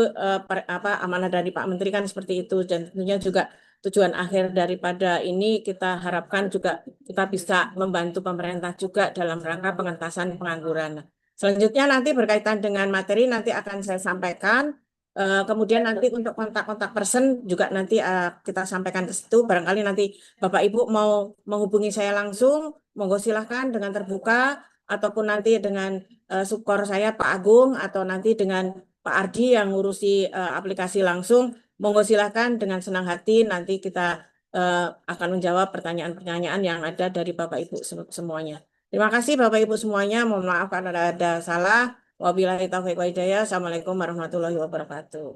amanah dari Pak Menteri kan seperti itu, dan tentunya juga tujuan akhir daripada ini kita harapkan juga kita bisa membantu pemerintah juga dalam rangka pengentasan pengangguran. Selanjutnya nanti berkaitan dengan materi nanti akan saya sampaikan. Kemudian nanti untuk kontak-kontak person juga nanti kita sampaikan ke situ. Barangkali nanti Bapak Ibu mau menghubungi saya langsung, monggo silahkan dengan terbuka, ataupun nanti dengan subkor saya Pak Agung, atau nanti dengan Pak Ardi yang ngurusi aplikasi langsung, monggo silahkan dengan senang hati. Nanti kita akan menjawab pertanyaan-pertanyaan yang ada dari Bapak Ibu semuanya. Terima kasih Bapak Ibu semuanya. Mohon maaf kalau ada salah. Wabillahi taufiq wa hidayah. Assalamualaikum warahmatullahi wabarakatuh.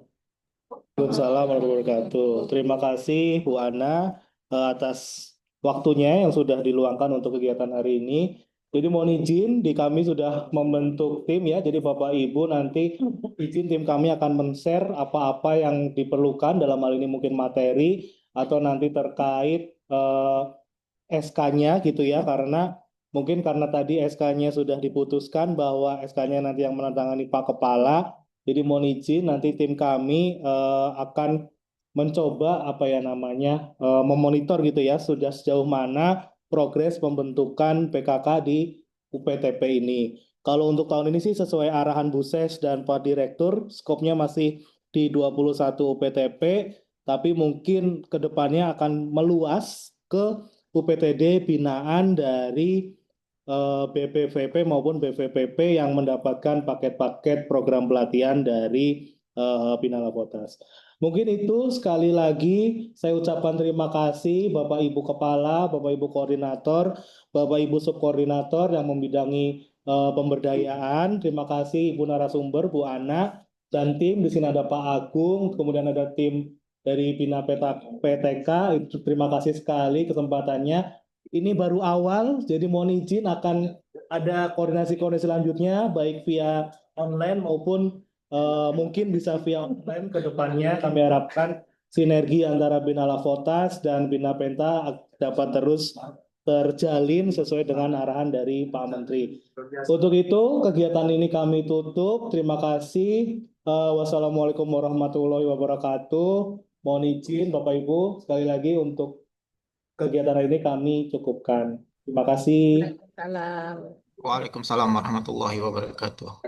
Waalaikumsalam warahmatullahi wabarakatuh. Terima kasih Bu Ana atas waktunya yang sudah diluangkan untuk kegiatan hari ini. Jadi mohon izin, kami sudah membentuk tim ya. Jadi Bapak Ibu nanti izin tim kami akan men-share apa-apa yang diperlukan dalam hal ini mungkin materi atau nanti terkait SK-nya gitu ya, karena mungkin karena tadi SK-nya sudah diputuskan bahwa SK-nya nanti yang menandatangani Pak Kepala. Jadi mohon izin nanti tim kami akan mencoba memonitor gitu ya, sudah sejauh mana progres pembentukan PKK di UPTP ini. Kalau untuk tahun ini sih sesuai arahan Bu Ses dan Pak Direktur, skopnya masih di 21 UPTP, tapi mungkin kedepannya akan meluas ke UPTD binaan dari BPVP maupun BVPP yang mendapatkan paket-paket program pelatihan dari Bina Lapotas. Mungkin itu sekali lagi saya ucapkan terima kasih Bapak Ibu Kepala, Bapak Ibu Koordinator, Bapak Ibu Subkoordinator yang membidangi pemberdayaan. Terima kasih Ibu narasumber, Bu Ana, dan tim. Di sini ada Pak Agung, kemudian ada tim dari Bina PTK. Terima kasih sekali kesempatannya. Ini baru awal, jadi mohon izin akan ada koordinasi-koordinasi selanjutnya, baik via online maupun mungkin bisa via offline ke depannya. Kami harapkan sinergi antara Bina Lapotas dan Bina Penta dapat terus terjalin sesuai dengan arahan dari Pak Menteri. Untuk itu, kegiatan ini kami tutup. Terima kasih. Wassalamualaikum warahmatullahi wabarakatuh. Mohon izin Bapak Ibu, sekali lagi untuk kegiatan ini kami cukupkan. Terima kasih. Salam. Waalaikumsalam warahmatullahi wabarakatuh.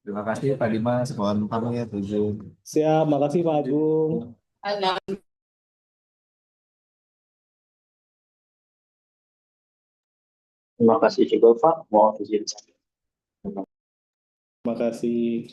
Terima kasih Pak Dimas, mohon pamit izin. Siap, makasih Pak Agung. Terima kasih juga Pak, mohon izin. Terima kasih.